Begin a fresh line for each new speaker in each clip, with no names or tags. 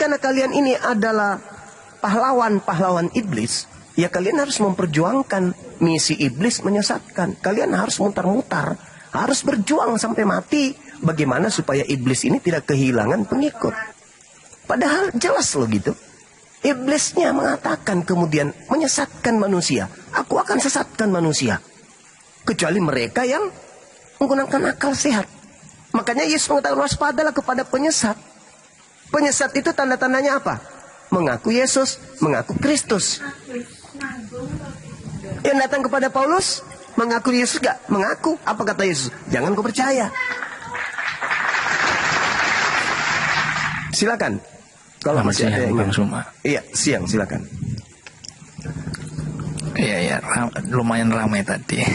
karena kalian ini adalah pahlawan-pahlawan iblis, ya kalian harus memperjuangkan misi iblis menyesatkan. Kalian harus mutar-mutar, harus berjuang sampai mati. Bagaimana supaya iblis ini tidak kehilangan pengikut. Padahal jelas loh gitu. Iblisnya mengatakan kemudian menyesatkan manusia. Aku akan sesatkan manusia. Kecuali mereka yang menggunakan akal sehat. Makanya Yesus mengatakan waspadalah kepada penyesat. Penyesat itu tanda-tandanya apa? Mengaku Yesus, mengaku Kristus. Yang datang kepada Paulus, mengaku Yesus gak? Mengaku. Apa kata Yesus? Jangan kau percaya. Silakan. Kalau masih ada yang iya, siang silakan.
Iya, lumayan ramai tadi.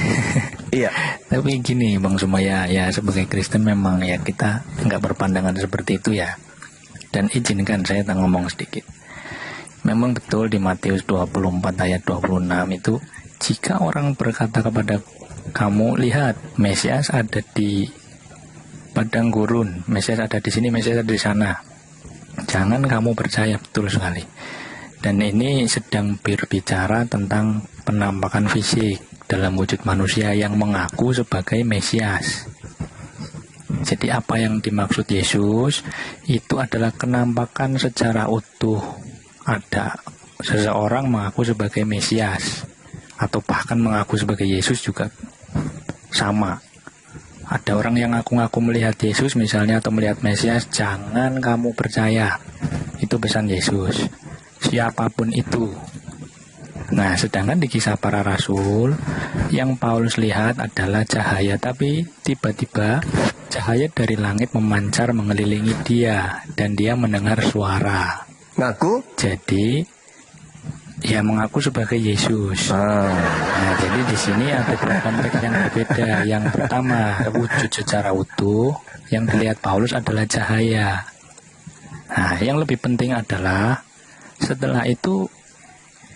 Iya.
Tapi gini Bang Sumaya, ya sebagai Kristen memang ya kita nggak berpandangan seperti itu ya. Dan izinkan saya ngomong sedikit. Memang betul di Matius 24 ayat 26 itu, jika orang berkata kepada kamu, lihat Mesias ada di padang gurun, Mesias ada di sini, Mesias ada di sana, jangan kamu percaya. Betul sekali. Dan ini sedang berbicara tentang penampakan fisik dalam wujud manusia yang mengaku sebagai Mesias. Jadi apa yang dimaksud Yesus itu adalah kenampakan secara utuh. Ada seseorang mengaku sebagai Mesias atau bahkan mengaku sebagai Yesus juga sama. Ada orang yang ngaku-ngaku melihat Yesus misalnya atau melihat Mesias, jangan kamu percaya. Itu pesan Yesus. Siapapun itu. Nah, sedangkan di Kisah Para Rasul yang Paulus lihat adalah cahaya, tapi tiba-tiba cahaya dari langit memancar mengelilingi dia dan dia mendengar suara.
Ngaku?
Jadi ya mengaku sebagai Yesus. Nah, jadi di sini ada dua konteks yang berbeda. Yang pertama wujud secara utuh, yang dilihat Paulus adalah cahaya. Nah, yang lebih penting adalah setelah itu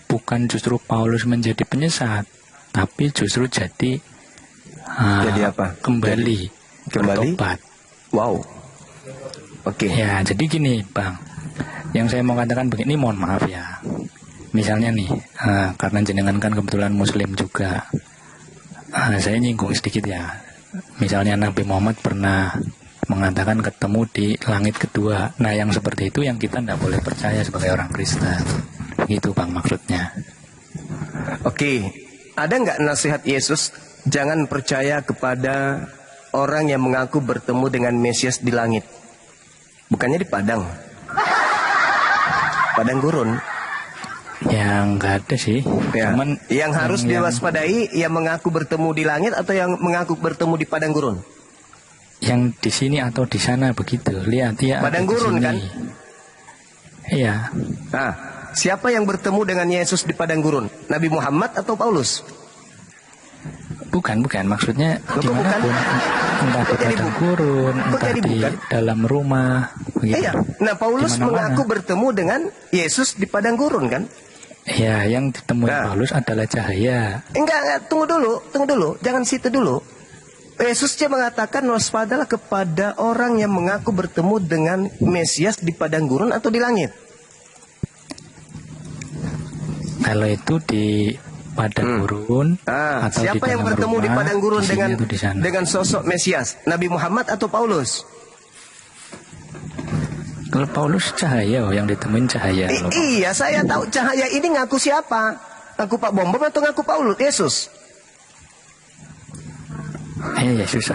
bukan justru Paulus menjadi penyesat, tapi justru jadi
apa?
Kembali bertobat.
Wow. Oke.
Ya, jadi gini, Bang. Yang saya mau katakan begini, mohon maaf ya. Misalnya nih, karena jenengan kan kebetulan Muslim juga, saya nyinggung sedikit ya. Misalnya Nabi Muhammad pernah mengatakan ketemu di langit kedua. Nah, yang seperti itu yang kita tidak boleh percaya sebagai orang Kristen. Begitu Bang maksudnya.
Oke, ada nggak nasihat Yesus? Jangan percaya kepada orang yang mengaku bertemu dengan Mesias di langit. Bukannya di padang gurun.
Yang nggak ada sih.
Ya.
Cuman
yang harus diwaspadai yang mengaku bertemu di langit atau yang mengaku bertemu di padang gurun?
Yang di sini atau di sana begitu. Lihat ya.
Padang gurun kan?
Iya.
Nah, siapa yang bertemu dengan Yesus di padang gurun? Nabi Muhammad atau Paulus?
Bukan. Maksudnya dimanapun. Entah di padang gurun, entah di dalam rumah. Begitu.
Iya. Nah, Paulus mengaku bertemu dengan Yesus di padang gurun kan?
Ya, yang ditemui Paulus adalah cahaya.
Enggak, tunggu dulu. Jangan situ dulu. Yesus dia mengatakan waspadalah kepada orang yang mengaku bertemu dengan Mesias di padang gurun atau di langit.
Kalau itu di padang gurun atau
siapa
di
yang bertemu
rumah,
di padang gurun
di
dengan sosok Mesias? Nabi Muhammad atau Paulus?
Kalau Paulus cahaya, yang ditemuin cahaya.
Iya, saya tahu cahaya ini ngaku siapa? Ngaku Pak Bom atau ngaku Paulus? Yesus.
Yesus.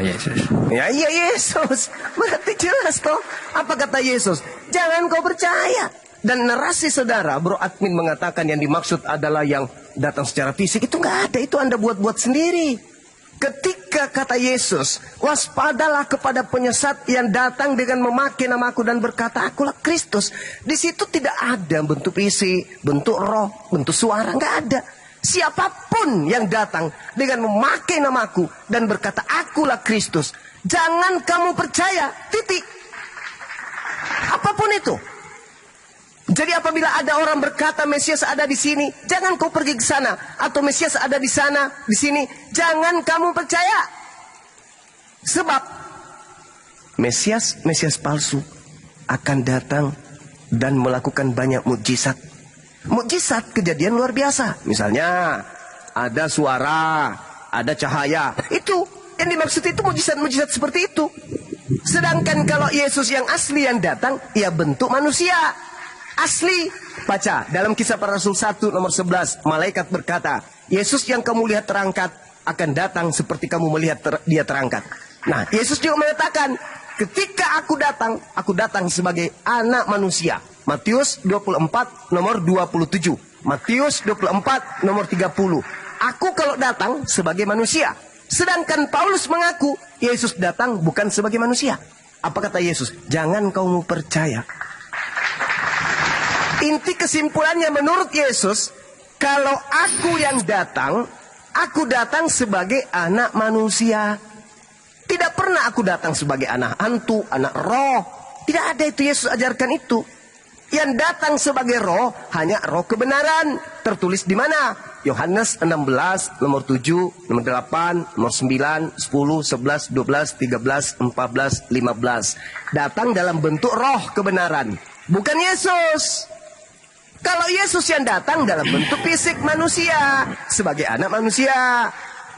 Ya, iya Yesus. Berarti jelas toh. Apa kata Yesus? Jangan kau percaya. Dan narasi saudara, Bro Admin mengatakan yang dimaksud adalah yang datang secara fisik. Itu nggak ada, itu Anda buat-buat sendiri. Ketika kata Yesus, waspadalah kepada penyesat yang datang dengan memakai namaku dan berkata, akulah Kristus. Di situ tidak ada bentuk fisik, bentuk roh, bentuk suara, nggak ada. Siapapun yang datang dengan memakai namaku dan berkata, akulah Kristus, jangan kamu percaya, titik. Apapun itu. Jadi apabila ada orang berkata Mesias ada di sini, jangan kau pergi ke sana. Atau Mesias ada di sana, di sini, jangan kamu percaya. Sebab Mesias palsu akan datang dan melakukan banyak mukjizat. Mukjizat kejadian luar biasa. Misalnya ada suara, ada cahaya. Itu yang dimaksud itu mukjizat-mukjizat seperti itu. Sedangkan kalau Yesus yang asli yang datang, ia bentuk manusia asli. Baca dalam Kisah Para Rasul 1 nomor 11, malaikat berkata, Yesus yang kamu lihat terangkat akan datang seperti kamu melihat dia terangkat. Nah, Yesus juga mengatakan, ketika aku datang sebagai anak manusia. Matius 24 nomor 27. Matius 24 nomor 30. Aku kalau datang sebagai manusia. Sedangkan Paulus mengaku Yesus datang bukan sebagai manusia. Apa kata Yesus? Jangan kamu percaya. Inti kesimpulannya menurut Yesus, kalau aku yang datang, aku datang sebagai anak manusia. Tidak pernah aku datang sebagai anak hantu, anak roh. Tidak ada itu Yesus ajarkan itu. Yang datang sebagai roh hanya roh kebenaran. Tertulis di mana? Yohanes 16 nomor 7, nomor 8, nomor 9, 10, 11, 12, 13, 14, 15. Datang dalam bentuk roh kebenaran. Bukan Yesus. Kalau Yesus yang datang dalam bentuk fisik manusia, sebagai anak manusia.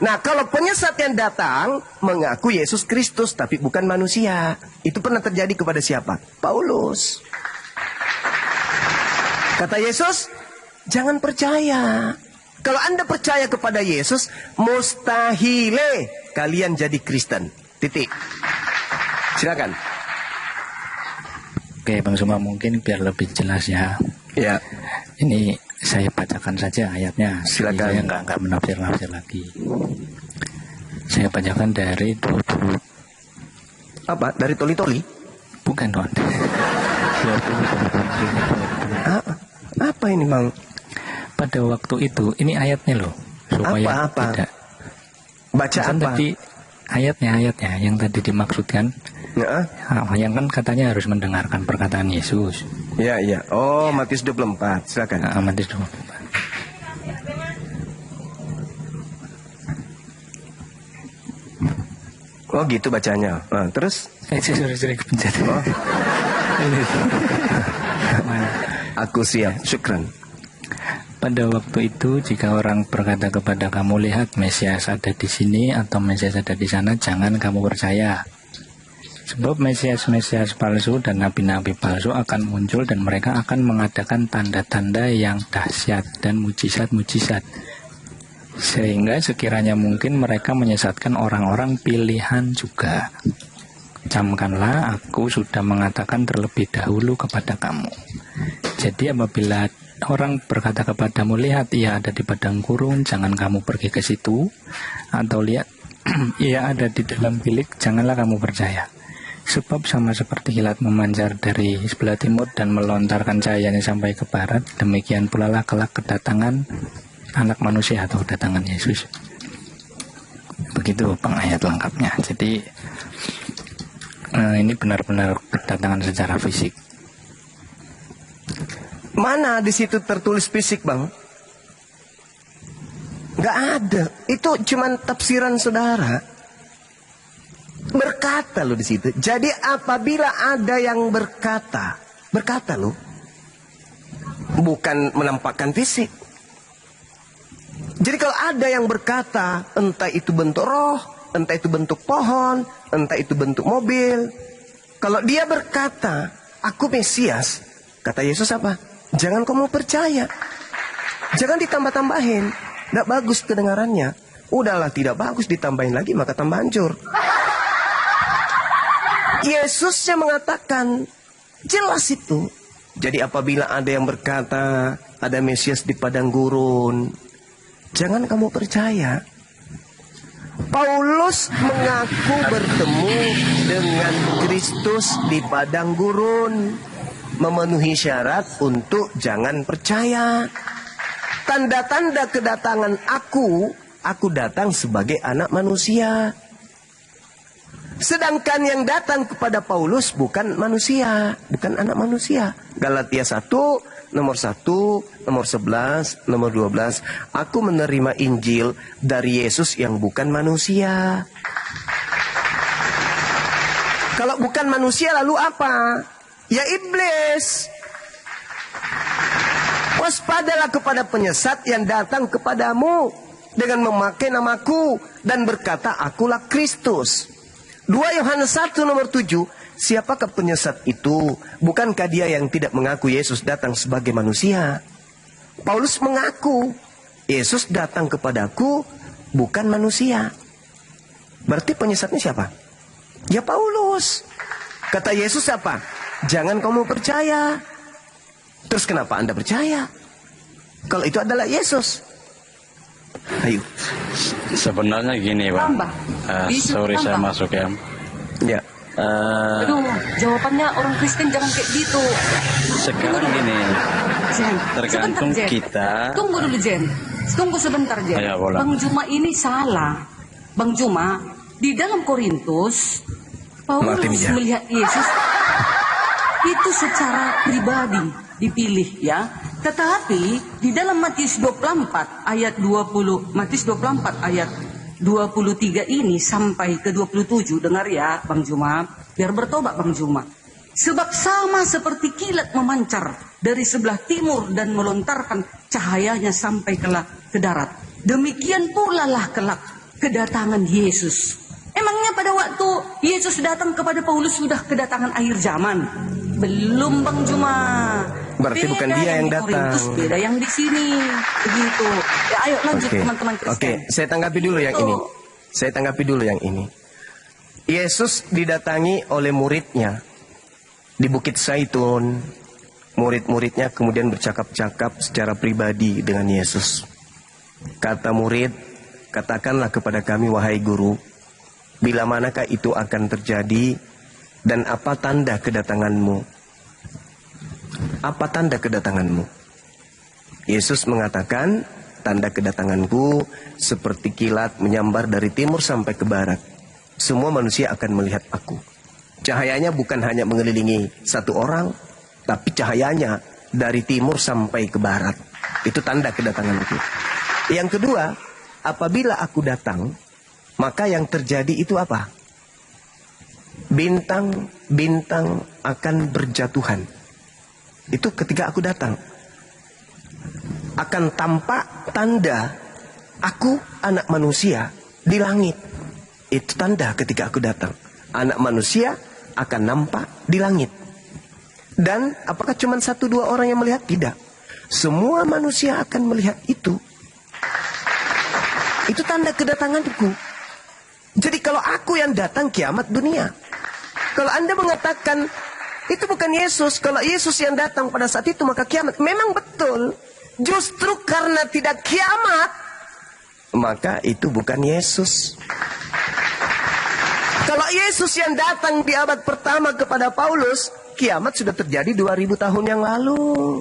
Nah, kalau penyesat yang datang mengaku Yesus Kristus tapi bukan manusia. Itu pernah terjadi kepada siapa? Paulus. Kata Yesus, jangan percaya. Kalau Anda percaya kepada Yesus, mustahile kalian jadi Kristen. Titik. Silakan.
Oke, Bang Suma, mungkin biar lebih jelas ya.
Ya.
Ini saya bacakan saja ayatnya.
Silakan.
Saya nggak menafsir-nafsir lagi. Saya bacakan dari 20.
Apa? Dari Toli-Toli?
Bukan, Don. 20.
Apa ini, Bang?
Pada waktu itu, ini ayatnya loh. Supaya
apa?
tidak.
Baca
Kan
apa?
tadi ayatnya yang tadi dimaksudkan.
Ya.
Yang kan katanya harus mendengarkan perkataan Yesus.
Iya, iya. Oh, Matius 24. Silakan.
Matius 24.
Oh, gitu bacanya. Nah, terus?
Sorry, kepencet.
Oh. Aku siap. Syukran.
Pada waktu itu, jika orang berkata kepada kamu, lihat Mesias ada di sini atau Mesias ada di sana, jangan kamu percaya. Sebab Mesias-Mesias palsu dan nabi-nabi palsu akan muncul dan mereka akan mengadakan tanda-tanda yang dahsyat dan mujizat-mujizat. Sehingga sekiranya mungkin mereka menyesatkan orang-orang pilihan juga. Camkanlah, aku sudah mengatakan terlebih dahulu kepada kamu. Jadi apabila orang berkata kepadamu, lihat ia ada di padang gurun, jangan kamu pergi ke situ. Atau lihat ia ada di dalam bilik, janganlah kamu percaya. Sebab sama seperti kilat memancar dari sebelah timur dan melontarkan cahayanya sampai ke barat, demikian pula lah kelak kedatangan anak manusia atau kedatangan Yesus. Begitu pengayat lengkapnya. Jadi ini benar-benar kedatangan secara fisik.
Mana di situ tertulis fisik, Bang? Nggak ada. Itu cuman tafsiran saudara. Berkata loh di situ. Jadi apabila ada yang berkata loh, bukan menampakkan fisik. Jadi kalau ada yang berkata, entah itu bentuk roh, entah itu bentuk pohon, entah itu bentuk mobil, kalau dia berkata, aku Mesias, kata Yesus apa? Jangan kamu percaya. Jangan ditambah-tambahin. Tidak bagus kedengarannya. Udahlah, tidak bagus ditambahin lagi, maka tambah hancur. Yesusnya mengatakan, jelas itu. Jadi apabila ada yang berkata, ada Mesias di padang gurun, jangan kamu percaya. Paulus mengaku bertemu dengan Kristus di padang gurun, memenuhi syarat untuk jangan percaya. Tanda-tanda kedatangan aku datang sebagai anak manusia. Sedangkan yang datang kepada Paulus bukan manusia, bukan anak manusia. Galatia 1, nomor 1, nomor 11, nomor 12. Aku menerima Injil dari Yesus yang bukan manusia. Kalau bukan manusia lalu apa? Ya iblis. adalah kepada penyesat yang datang kepadamu dengan memakai namaku dan berkata, akulah Kristus. 2 Yohanes 1 nomor 7, siapakah penyesat itu? Bukankah dia yang tidak mengaku Yesus datang sebagai manusia? Paulus mengaku, Yesus datang kepadaku bukan manusia. Berarti penyesatnya siapa? Ya Paulus. Kata Yesus apa? Jangan kamu percaya. Terus kenapa Anda percaya? Kalau itu adalah Yesus. Ayo.
Sebenarnya gini Bang. Sorry saya masuk ya.
Ya.
Aduh, jawabannya orang Kristen jangan kayak gitu.
Sekarang gini,
Jen,
tergantung
sebentar, Jen.
kita.
Tunggu dulu Jen. Tunggu sebentar Jen.
Ayo, boleh.
Bang Juma ini salah. Bang Juma, di dalam Korintus, Paulus melihat Yesus itu secara pribadi dipilih ya. Tetapi di dalam Matius 24 ayat 20, Matius 24 ayat 23 ini sampai ke 27, dengar ya Bang Juma, biar bertobat Bang Juma. Sebab sama seperti kilat memancar dari sebelah timur dan melontarkan cahayanya sampai ke darat. Demikian pula lah kelak kedatangan Yesus. Emangnya pada waktu Yesus datang kepada Paulus sudah kedatangan akhir zaman? Belum Bang Juma.
Berarti
beda
bukan dia yang
di
datang.
Korintus, beda yang di sini. Begitu. Ya, ayo lanjut teman-teman Kristen.
Oke, saya tanggapi dulu yang ini. Saya tanggapi dulu yang ini. Yesus didatangi oleh muridnya di Bukit Zaitun. Murid-muridnya kemudian bercakap-cakap secara pribadi dengan Yesus. Kata murid, katakanlah kepada kami wahai guru, bila manakah itu akan terjadi dan apa tanda kedatanganmu? Apa tanda kedatanganmu? Yesus mengatakan, tanda kedatanganku seperti kilat menyambar dari timur sampai ke barat. Semua manusia akan melihat aku. Cahayanya bukan hanya mengelilingi satu orang, tapi cahayanya dari timur sampai ke barat. Itu tanda kedatanganku. Yang kedua, apabila aku datang, maka yang terjadi itu apa? Bintang-bintang akan berjatuhan. Itu ketika aku datang. Akan tampak tanda aku anak manusia di langit. Itu tanda ketika aku datang. Anak manusia akan nampak di langit. Dan apakah cuma 1-2 orang yang melihat? Tidak. Semua manusia akan melihat itu. Itu tanda kedatanganku. Jadi kalau aku yang datang, kiamat dunia. Kalau Anda mengatakan itu bukan Yesus, kalau Yesus yang datang pada saat itu maka kiamat. Memang betul. Justru karena tidak kiamat, maka itu bukan Yesus. Kalau Yesus yang datang di abad pertama kepada Paulus, kiamat sudah terjadi 2000 tahun yang lalu.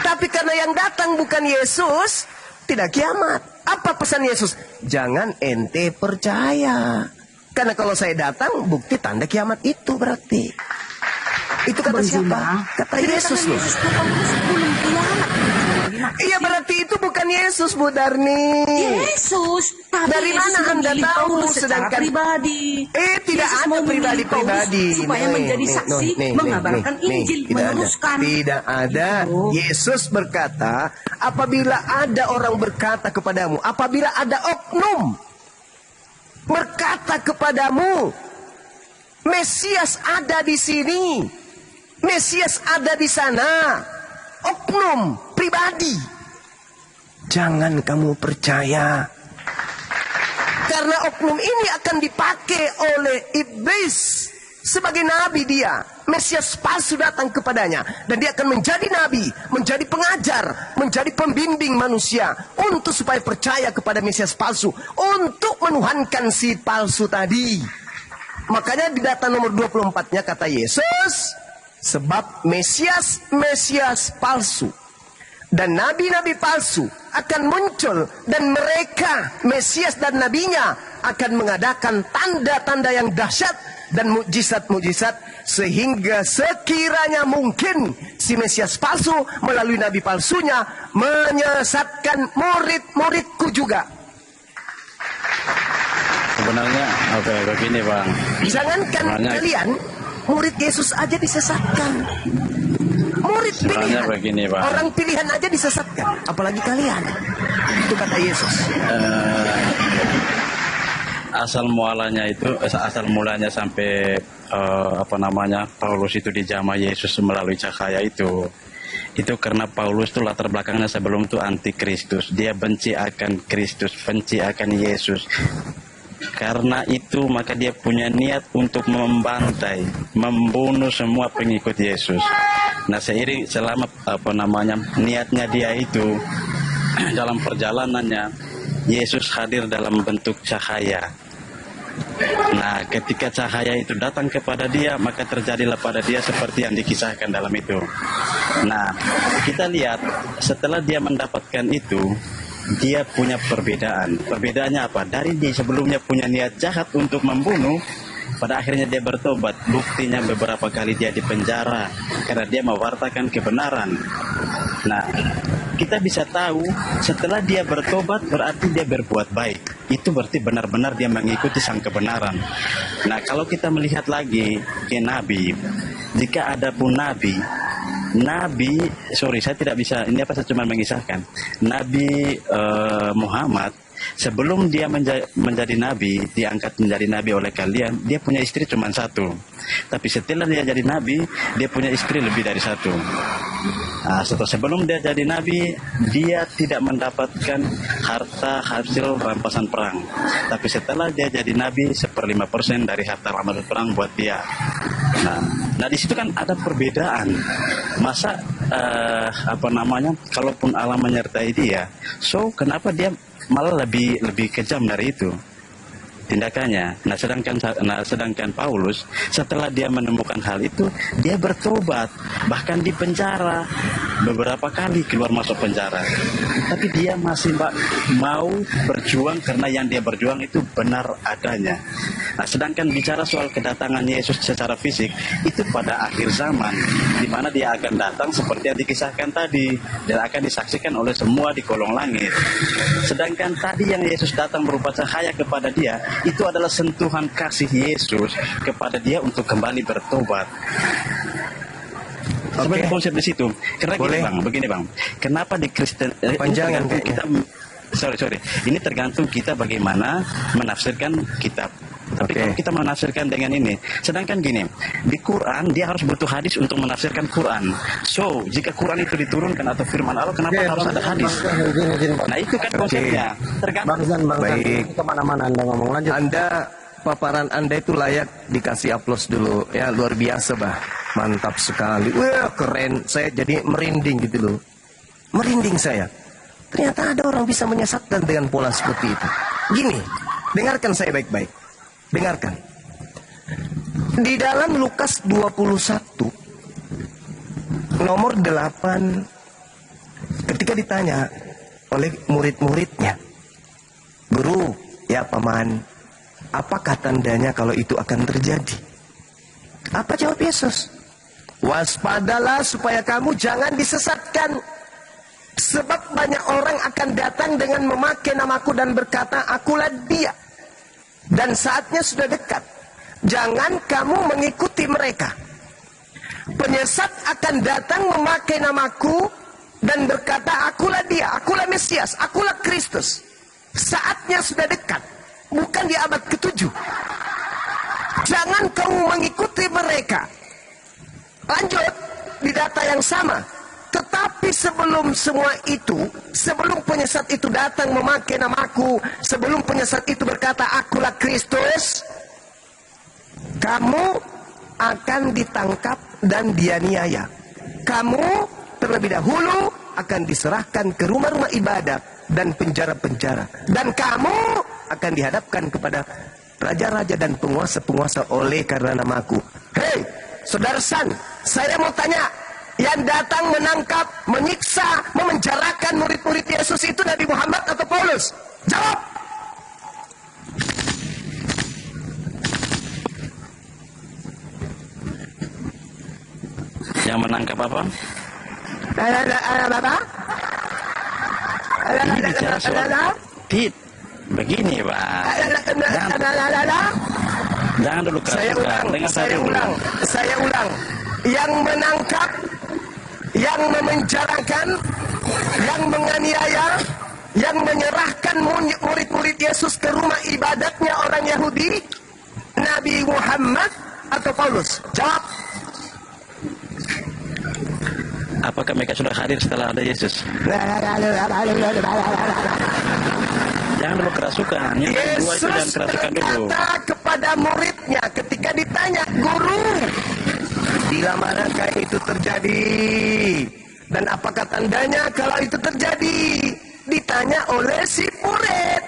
Tapi karena yang datang bukan Yesus, tidak kiamat. Apa pesan Yesus? Jangan ente percaya. Karena kalau saya datang, bukti tanda kiamat itu berarti. Itu kata siapa? Kata Yesus loh. Iya berarti itu bukan Yesus Bu Darni.
Yesus.
Dari mana Anda tahu sedangkan
pribadi?
Tidak
Yesus
ada pribadi-pribadi.
Supaya menjadi saksi mengabarkan Injil, meneruskan.
Tidak ada. Yesus berkata, apabila ada orang berkata kepadamu, apabila ada oknum berkata kepadamu, Mesias ada di sini, Mesias ada di sana, oknum pribadi, jangan kamu percaya. Karena oknum ini akan dipakai oleh iblis sebagai nabi dia. Mesias palsu datang kepadanya dan dia akan menjadi nabi, menjadi pengajar, menjadi pembimbing manusia untuk supaya percaya kepada Mesias palsu, untuk menuhankan si palsu tadi. Makanya di data nomor 24-nya kata Yesus, sebab Mesias palsu dan nabi-nabi palsu akan muncul, dan mereka, Mesias dan nabinya, akan mengadakan tanda-tanda yang dahsyat dan mukjizat-mukjizat, sehingga sekiranya mungkin si Mesias palsu melalui nabi palsunya menyesatkan murid-muridku juga.
Sebenarnya oke, begini Bang.
Jangankan kalian, murid Yesus aja disesatkan. Murid Murid
Sebenarnya
pilihan.
begini, Pak.
Orang pilihan aja disesatkan, apalagi kalian. Itu kata Yesus.
Asal mulanya sampai Paulus itu dijamah Yesus melalui cahaya itu karena Paulus tuh latar belakangnya sebelum itu anti Kristus. Dia benci akan Kristus, benci akan Yesus. Karena itu maka dia punya niat untuk membantai, membunuh semua pengikut Yesus. Nah, seiring selama niatnya dia itu dalam perjalanannya, Yesus hadir dalam bentuk cahaya. Nah, ketika cahaya itu datang kepada dia, maka terjadilah pada dia seperti yang dikisahkan dalam itu. Nah, kita lihat setelah dia mendapatkan itu, dia punya perbedaan. Perbedaannya apa? Dari dia sebelumnya punya niat jahat untuk membunuh, pada akhirnya dia bertobat. Buktinya beberapa kali dia dipenjara karena dia mewartakan kebenaran. Nah, kita bisa tahu setelah dia bertobat berarti dia berbuat baik. Itu berarti benar-benar dia mengikuti sang kebenaran. Nah, kalau kita melihat lagi ke Nabi, jika ada pun saya tidak bisa, ini saya cuma mengisahkan. Nabi Muhammad, sebelum dia menjadi nabi, diangkat menjadi nabi oleh kalian, dia punya istri cuma satu. Tapi setelah dia jadi nabi, dia punya istri lebih dari satu. Nah, sebelum dia jadi nabi, dia tidak mendapatkan harta hasil rampasan perang. Tapi setelah dia jadi nabi, 1/5% dari harta rampasan perang buat dia. Nah di situ kan ada perbedaan. Masa kalaupun Allah menyertai dia, so kenapa dia malah lebih kejam dari itu tindakannya. Nah sedangkan Paulus setelah dia menemukan hal itu, dia bertobat, bahkan di penjara beberapa kali keluar masuk penjara, tapi dia masih mau berjuang karena yang dia berjuang itu benar adanya. Nah, sedangkan bicara soal kedatangan Yesus secara fisik itu pada akhir zaman, di mana dia akan datang seperti yang dikisahkan tadi dan akan disaksikan oleh semua di kolong langit. Sedangkan tadi yang Yesus datang berupa cahaya kepada dia, itu adalah sentuhan kasih Yesus kepada dia untuk kembali bertobat. Sebagai konsep di situ. Karena begini bang, kenapa di Kristen
Panjangan
kita sorry, ini tergantung kita bagaimana menafsirkan kitab. Tapi kalau kita menafsirkan dengan ini, sedangkan gini, di Quran dia harus butuh hadis untuk menafsirkan Quran. So, jika Quran itu diturunkan atau firman Allah, kenapa harus ada hadis? Nah, itu kan konsepnya. Tergantung.
Baik.
Kemana-mana Anda ngomong lanjut.
Paparan Anda itu layak dikasih aplaus dulu. Ya, luar biasa, Bah. Mantap sekali. Wah, keren. Saya jadi merinding gitu loh. Merinding saya. Ternyata ada orang bisa menyesatkan dengan pola seperti itu. Gini, dengarkan saya baik-baik. Dengarkan. Di dalam Lukas 21 nomor 8, ketika ditanya oleh murid-muridnya, "Guru, ya paman, apakah tandanya kalau itu akan terjadi?" Apa jawab Yesus? "Waspadalah supaya kamu jangan disesatkan. Sebab banyak orang akan datang dengan memakai namaku dan berkata, akulah dia. Dan saatnya sudah dekat. Jangan kamu mengikuti mereka. Penyesat akan datang memakai namaku dan berkata, akulah dia, akulah Mesias, akulah Kristus. Saatnya sudah dekat. Bukan di abad ke-7. Jangan kamu mengikuti mereka." Lanjut, di data yang sama. Tetapi sebelum semua itu, sebelum penyesat itu datang memakai namaku, sebelum penyesat itu berkata, akulah Kristus, kamu akan ditangkap dan dianiaya. Kamu terlebih dahulu akan diserahkan ke rumah-rumah ibadat dan penjara-penjara. Dan kamu akan dihadapkan kepada raja-raja dan penguasa-penguasa oleh karena namaku. Hei, saudara San, saya mau tanya, yang datang menangkap, menyiksa, memenjarakan murid-murid Yesus itu Nabi Muhammad atau Paulus? Jawab.
Yang menangkap apa? Ini bicara soal begini Pak. Jangan dulu keras.
Saya ulang. Yang menangkap, yang memenjarakan, yang menganiaya, yang menyerahkan murid-murid Yesus ke rumah ibadatnya orang Yahudi? Nabi Muhammad atau Paulus? Jawab.
Apakah mereka sudah hadir setelah ada Yesus? Jangan dulu kerasukan. Yang kedua itu jangan kerasukan dulu.
Berkata kepada muridnya ketika ditanya, Guru, bila manakah itu terjadi? Dan apakah tandanya kalau itu terjadi? Ditanya oleh si murid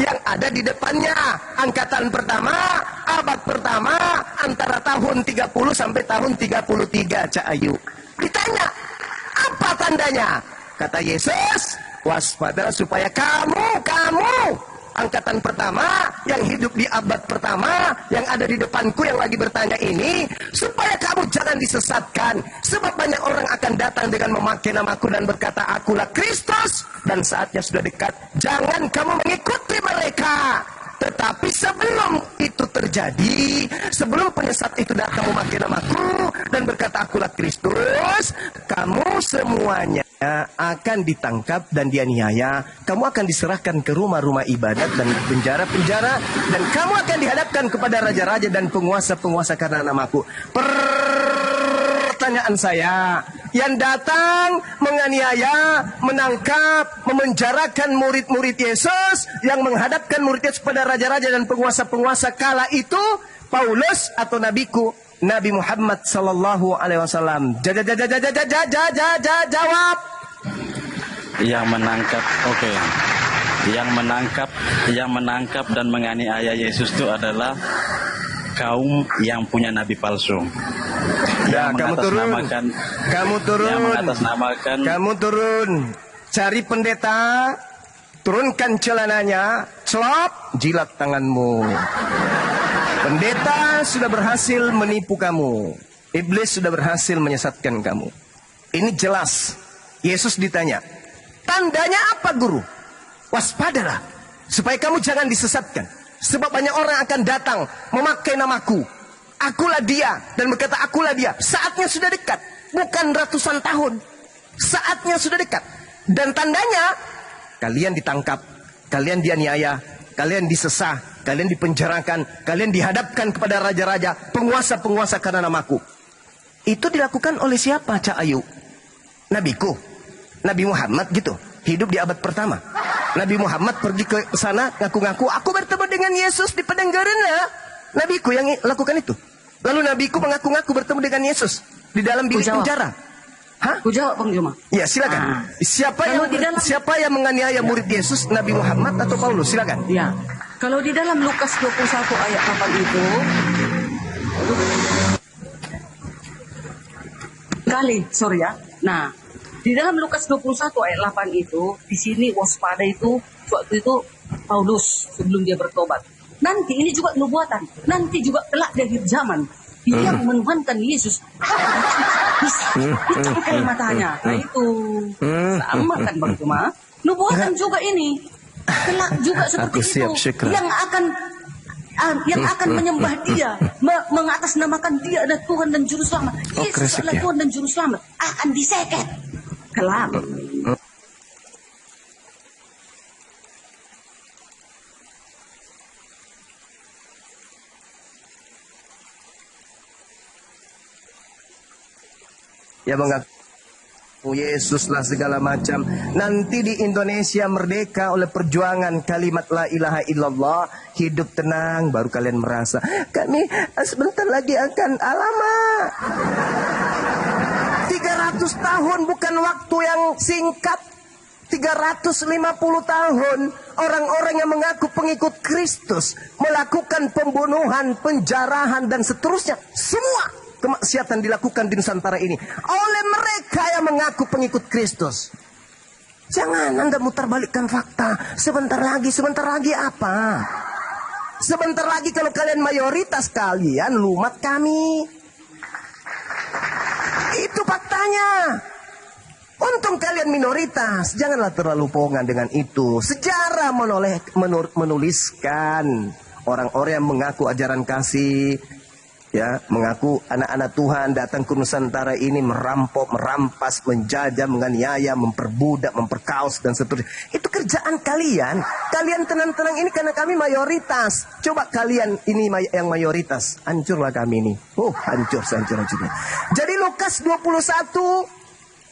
yang ada di depannya. Angkatan pertama, abad pertama, antara tahun 30 sampai tahun 33, Cak Ayu. Ditanya, apa tandanya? Kata Yesus, waspada supaya kamu angkatan pertama yang hidup di abad pertama yang ada di depanku yang lagi bertanya ini, supaya kamu jangan disesatkan, sebab banyak orang akan datang dengan memakai namaku dan berkata akulah Kristus, dan saatnya sudah dekat. Jangan kamu mengikuti mereka. Tetapi sebelum itu terjadi, sebelum penyesat itu datang memakai namaku dan berkata akulah Kristus, kamu semuanya akan ditangkap dan dianiaya. Kamu akan diserahkan ke rumah-rumah ibadat dan penjara-penjara, dan kamu akan dihadapkan kepada raja-raja dan penguasa-penguasa karena namaku. Pertanyaan saya, yang datang menganiaya, menangkap, memenjarakan murid-murid Yesus, yang menghadapkan murid Yesus pada raja-raja dan penguasa-penguasa kala itu, Paulus atau nabiku, Nabi Muhammad sallallahu alaihi wasallam? Jawab.
Yang menangkap, oke. Yang menangkap dan menganiaya Yesus itu adalah kaum yang punya nabi palsu.
Ya, kamu turun. Cari pendeta, turunkan celananya, celop, jilat tanganmu. Pendeta sudah berhasil menipu kamu. Iblis sudah berhasil menyesatkan kamu. Ini jelas. Yesus ditanya, tandanya apa, Guru? Waspadalah, supaya kamu jangan disesatkan. Sebab banyak orang akan datang memakai namaku. Akulah dia, dan berkata akulah dia. Saatnya sudah dekat, bukan ratusan tahun. Saatnya sudah dekat. Dan tandanya, kalian ditangkap, kalian dianiaya, kalian disesah, kalian dipenjarakan, kalian dihadapkan kepada raja-raja, penguasa-penguasa karena namaku. Itu dilakukan oleh siapa, Cak Ayu? Nabiku, Nabi Muhammad gitu, hidup di abad pertama. Nabi Muhammad pergi ke sana, ngaku-ngaku, aku bertemu dengan Yesus di padang Gerena. Nabiku yang lakukan itu. Lalu nabiku mengaku-ngaku bertemu dengan Yesus di dalam bilik penjara. Hah?
Ku jawab, Bang Juma.
Ya, silakan. Siapa yang menganiaya murid Yesus, Nabi Muhammad atau Paulus? Silakan.
Ya. Kalau di dalam Lukas 21 ayat 8 itu, Nah, di dalam Lukas 21 ayat 8 itu, di sini waspada itu waktu itu Paulus sebelum dia bertobat. Nanti ini juga nubuatan. Nanti juga kelak di akhir zaman dia menuhankan Yesus. Dicangkai matanya. Nah itu sama kan, Bang Juma. Nubuatan juga ini. Kelak juga seperti itu. Yang akan menyembah dia, mengatasnamakan dia adalah Tuhan dan Juru Selamat. Yesus adalah Tuhan dan Juru Selamat. Akan diseket kelak.
Ya, mengaku Yesus lah segala macam. Nanti di Indonesia merdeka oleh perjuangan kalimat la ilaha illallah, hidup tenang, baru kalian merasa kami sebentar lagi akan alamak. 300 tahun bukan waktu yang singkat. 350 tahun orang-orang yang mengaku pengikut Kristus melakukan pembunuhan, penjarahan dan seterusnya. Semua kemaksiatan dilakukan di Nusantara ini oleh mereka yang mengaku pengikut Kristus. Jangan Anda mutar balikkan fakta. Sebentar lagi apa? Sebentar lagi kalau kalian mayoritas, kalian lumat kami. Itu faktanya. Untung kalian minoritas. Janganlah terlalu poongan dengan itu. Sejarah menuliskan orang-orang yang mengaku ajaran kasih ya, mengaku anak-anak Tuhan datang ke Nusantara ini merampok, merampas, menjajah, menganiaya, memperbudak, memperkaos dan seterusnya. Itu kerjaan kalian. Kalian tenang-tenang ini karena kami mayoritas. Coba kalian ini yang mayoritas, hancurlah kami ini. Hancur sehancur-hancurnya. Jadi Lukas 21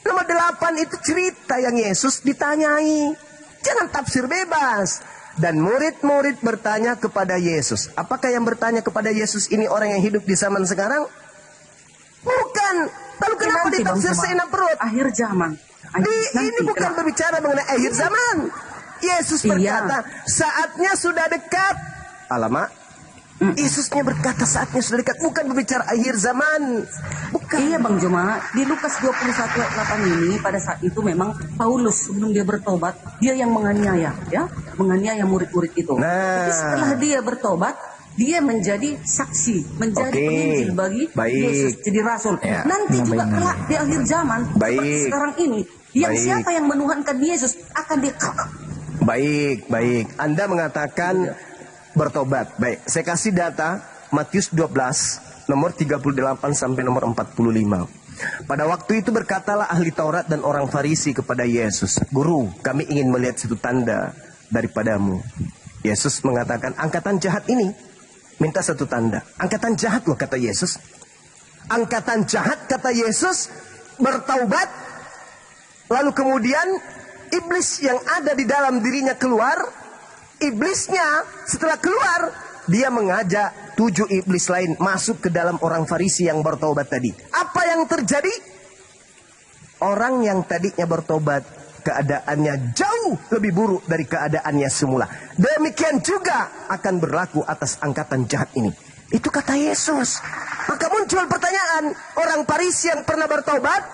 nomor 8 itu cerita yang Yesus ditanyai. Jangan tafsir bebas. Dan murid-murid bertanya kepada Yesus. Apakah yang bertanya kepada Yesus ini orang yang hidup di zaman sekarang? Bukan. Lalu kenapa ditafsir seenak perut?
Akhir zaman.
Ini bukan berbicara mengenai akhir zaman. Yesus berkata, saatnya sudah dekat. Alamak. Yesusnya berkata saatnya sudah dekat. Bukan berbicara akhir zaman. Bukan.
Iya Bang Juma, di Lukas 21 ayat 8 ini pada saat itu memang Paulus sebelum dia bertobat, dia yang menganiaya, ya, menganiaya murid-murid itu. Tapi setelah dia bertobat, dia menjadi saksi, menjadi penginjil bagi Yesus, jadi rasul.
Ya,
nanti juga kelak di akhir zaman, seperti sekarang ini, yang siapa yang menuhankan Yesus akan dikekang.
Baik. Anda mengatakan bertobat. Baik, saya kasih data Matius 12 nomor 38 sampai nomor 45. Pada waktu itu berkatalah ahli Taurat dan orang Farisi kepada Yesus, "Guru, kami ingin melihat satu tanda daripadamu." Yesus mengatakan, "Angkatan jahat ini minta satu tanda." Angkatan jahat loh kata Yesus. Angkatan jahat kata Yesus bertaubat. Lalu kemudian iblis yang ada di dalam dirinya keluar. Iblisnya setelah keluar, dia mengajak 7 iblis lain masuk ke dalam orang Farisi yang bertobat tadi. Apa yang terjadi? Orang yang tadinya bertobat, keadaannya jauh lebih buruk dari keadaannya semula. Demikian juga akan berlaku atas angkatan jahat ini. Itu kata Yesus. Maka muncul pertanyaan, orang Farisi yang pernah bertobat,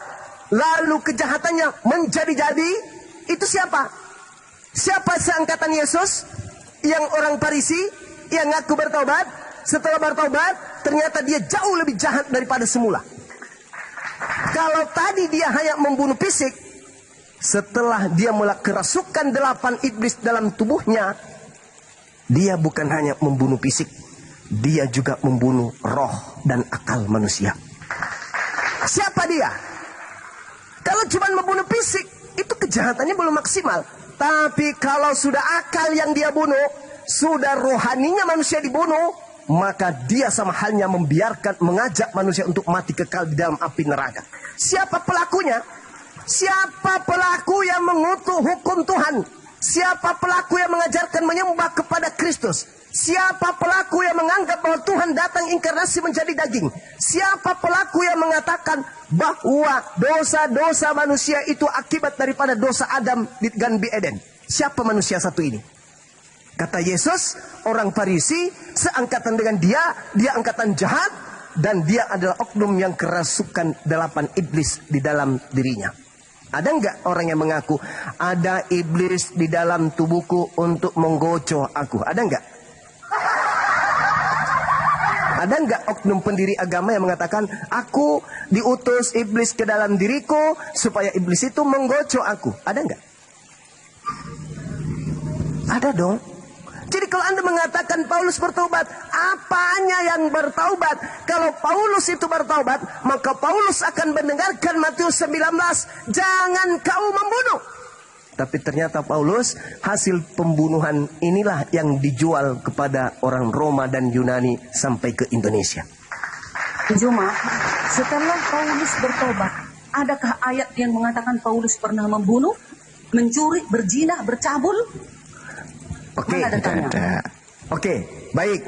lalu kejahatannya menjadi-jadi, itu siapa? Siapa seangkatan Yesus? Yang orang Farisi yang ngaku bertobat, setelah bertobat ternyata dia jauh lebih jahat daripada semula. Kalau tadi dia hanya membunuh fisik, setelah dia kerasukan 8 iblis dalam tubuhnya, dia bukan hanya membunuh fisik, dia juga membunuh roh dan akal manusia. Siapa dia? Kalau cuma membunuh fisik, itu kejahatannya belum maksimal. Tapi kalau sudah akal yang dia bunuh, sudah rohaninya manusia dibunuh, maka dia sama halnya mengajak manusia untuk mati kekal di dalam api neraka. Siapa pelakunya? Siapa pelaku yang mengutuk hukum Tuhan? Siapa pelaku yang mengajarkan menyembah kepada Kristus? Siapa pelaku yang menganggap bahwa Tuhan datang inkarnasi menjadi daging? Siapa pelaku yang mengatakan bahwa dosa-dosa manusia itu akibat daripada dosa Adam di Gan Eden? Siapa manusia satu ini? Kata Yesus, orang Farisi seangkatan dengan dia angkatan jahat, dan dia adalah oknum yang kerasukan 8 iblis di dalam dirinya. Ada enggak orang yang mengaku, ada iblis di dalam tubuhku untuk menggocoh aku? Ada enggak? Ada enggak oknum pendiri agama yang mengatakan, aku diutus iblis ke dalam diriku supaya iblis itu menggocoh aku? Ada enggak? Ada dong. Jadi kalau Anda mengatakan Paulus bertobat, apanya yang bertaubat? Kalau Paulus itu bertaubat, maka Paulus akan mendengarkan Matius 19, jangan kau membunuh. Tapi ternyata Paulus, hasil pembunuhan inilah yang dijual kepada orang Roma dan Yunani sampai ke Indonesia.
Cuma setelah Paulus bertobat, adakah ayat yang mengatakan Paulus pernah membunuh, mencuri, berzina, bercabul?
Oke, baik.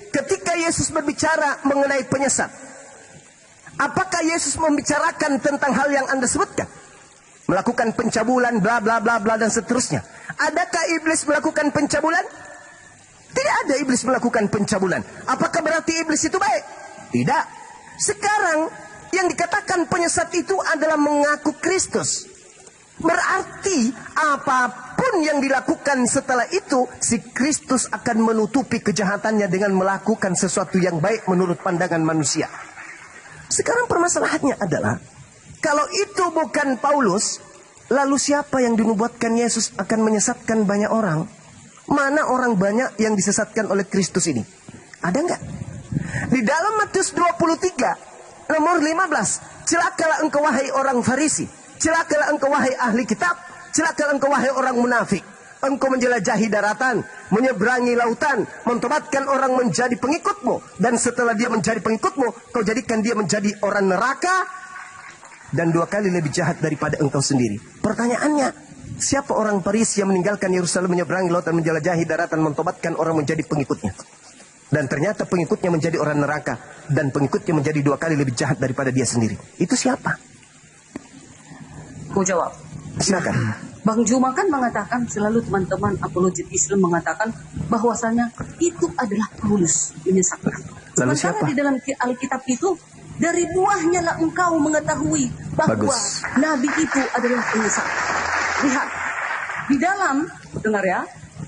Ketika Yesus berbicara mengenai penyesat, apakah Yesus membicarakan tentang hal yang Anda sebutkan? Melakukan pencabulan, bla bla bla bla dan seterusnya. Adakah iblis melakukan pencabulan? Tidak ada iblis melakukan pencabulan. Apakah berarti iblis itu baik? Tidak. Sekarang yang dikatakan penyesat itu adalah mengaku Kristus. Berarti apapun yang dilakukan setelah itu, si Kristus akan menutupi kejahatannya dengan melakukan sesuatu yang baik menurut pandangan manusia. Sekarang permasalahannya adalah, kalau itu bukan Paulus, lalu siapa yang dinubuatkan Yesus akan menyesatkan banyak orang? Mana orang banyak yang disesatkan oleh Kristus ini? Ada enggak? Di dalam Matius 23 nomor 15, celakalah engkau wahai orang Farisi, celakalah engkau wahai ahli kitab, celakalah engkau wahai orang munafik. Engkau menjelajahi daratan, menyeberangi lautan, mentobatkan orang menjadi pengikutmu, dan setelah dia menjadi pengikutmu, kau jadikan dia menjadi orang neraka dan 2 kali lebih jahat daripada engkau sendiri. Pertanyaannya, siapa orang Farisi yang meninggalkan Yerusalem, menyeberangi lautan, menjelajahi daratan, mentobatkan orang menjadi pengikutnya? Dan ternyata pengikutnya menjadi orang neraka, dan pengikutnya menjadi 2 kali lebih jahat daripada dia sendiri. Itu siapa?
Kau jawab.
Silakan.
Bang Juma kan mengatakan, selalu teman-teman apologet Islam mengatakan bahwasanya itu adalah Paulus menyesatkan.
Lalu
Sementara
siapa?
di dalam Alkitab itu, dari buahnya lah engkau mengetahui bahwa
Bagus.
Nabi itu adalah penyesat. Lihat, di dalam, dengar ya,